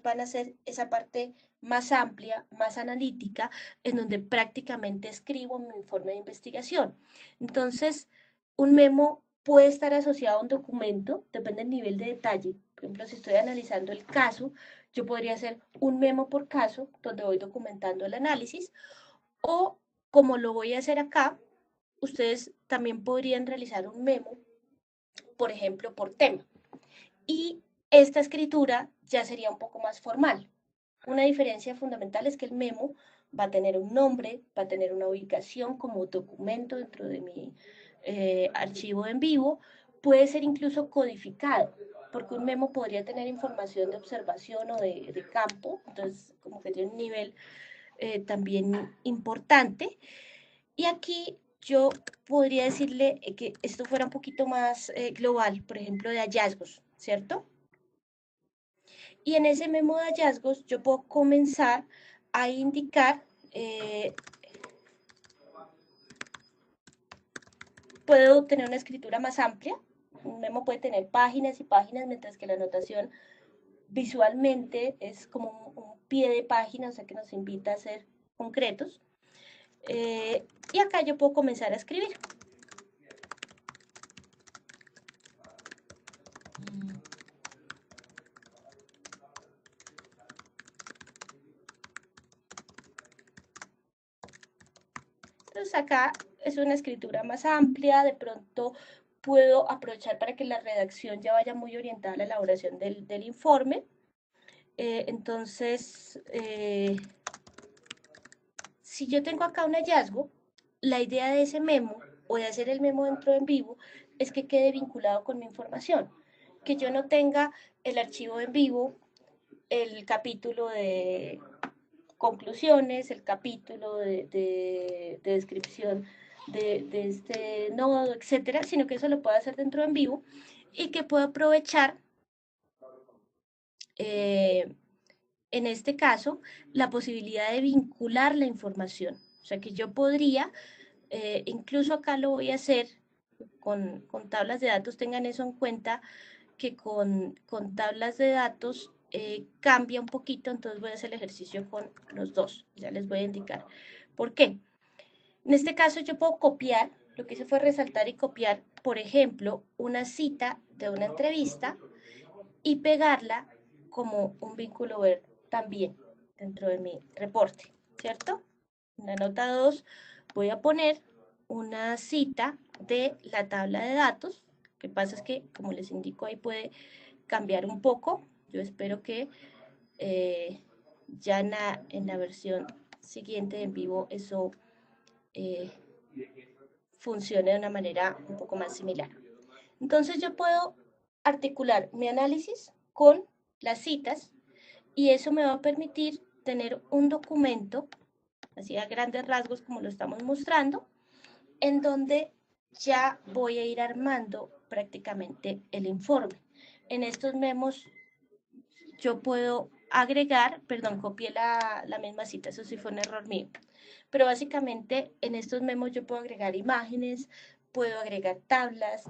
Speaker 1: van a ser esa parte más amplia, más analítica, en donde prácticamente escribo mi informe de investigación. Entonces, un memo puede estar asociado a un documento, depende del nivel de detalle. Por ejemplo, si estoy analizando el caso, yo podría hacer un memo por caso, donde voy documentando el análisis, o como lo voy a hacer acá, ustedes también podrían realizar un memo, por ejemplo, por tema. Y esta escritura ya sería un poco más formal. Una diferencia fundamental es que el memo va a tener un nombre, va a tener una ubicación como documento dentro de mi archivo en vivo, puede ser incluso codificado, porque un memo podría tener información de observación o de campo, entonces como que tiene un nivel también importante. Y aquí yo podría decirle que esto fuera un poquito más global, por ejemplo, de hallazgos, ¿cierto? Y en ese memo de hallazgos yo puedo comenzar a indicar, puedo tener una escritura más amplia. Un memo puede tener páginas y páginas, mientras que la anotación visualmente es como un pie de página, o sea que nos invita a ser concretos. Y acá yo puedo comenzar a escribir. Entonces acá es una escritura más amplia, de pronto puedo aprovechar para que la redacción ya vaya muy orientada a la elaboración del informe. Entonces, si yo tengo acá un hallazgo, la idea de ese memo o de hacer el memo dentro de En Vivo es que quede vinculado con mi información, que yo no tenga el archivo En Vivo, el capítulo de conclusiones, el capítulo de descripción de este nodo, etcétera, sino que eso lo puedo hacer dentro de En Vivo y que puedo aprovechar en este caso, la posibilidad de vincular la información. O sea que yo podría, incluso acá lo voy a hacer con tablas de datos, tengan eso en cuenta, que con tablas de datos cambia un poquito, entonces voy a hacer el ejercicio con los dos, ya les voy a indicar por qué. En este caso yo puedo copiar, lo que hice fue resaltar y copiar, por ejemplo, una cita de una entrevista y pegarla como un vínculo ver también dentro de mi reporte, ¿cierto? En la nota 2 voy a poner una cita de la tabla de datos. Lo que pasa es que, como les indico, ahí puede cambiar un poco. Yo espero que ya en la versión siguiente En Vivo eso eh, funcione de una manera un poco más similar. Entonces yo puedo articular mi análisis con las citas y eso me va a permitir tener un documento, así a grandes rasgos como lo estamos mostrando, en donde ya voy a ir armando prácticamente el informe. En estos memos yo puedo agregar, perdón, copié la misma cita, eso sí fue un error mío, pero básicamente en estos memos yo puedo agregar imágenes, puedo agregar tablas,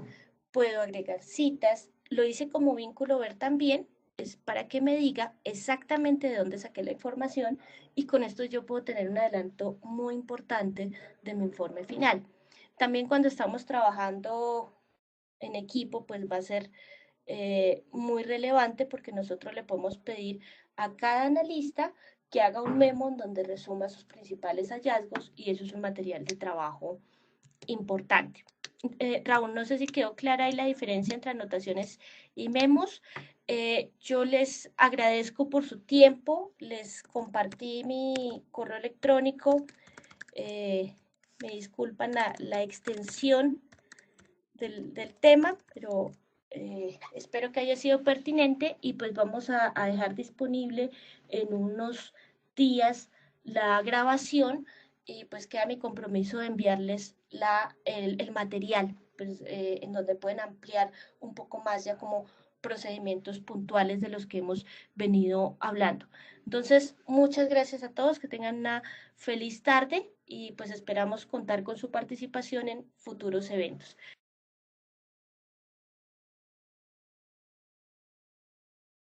Speaker 1: puedo agregar citas, lo hice como vínculo ver también, es para que me diga exactamente de dónde saqué la información y con esto yo puedo tener un adelanto muy importante de mi informe final. También cuando estamos trabajando en equipo, pues va a ser muy relevante porque nosotros le podemos pedir a cada analista que haga un memo en donde resuma sus principales hallazgos y eso es un material de trabajo importante. Raúl, no sé si quedó clara ahí la diferencia entre anotaciones y memos. Yo les agradezco por su tiempo, les compartí mi correo electrónico, me disculpan la extensión del tema, pero espero que haya sido pertinente y pues vamos a dejar disponible en unos días la grabación y pues queda mi compromiso de enviarles el material, pues, en donde pueden ampliar un poco más ya como procedimientos puntuales de los que hemos venido hablando. Entonces, muchas gracias a todos, que tengan una feliz tarde y pues esperamos contar con su participación en futuros eventos.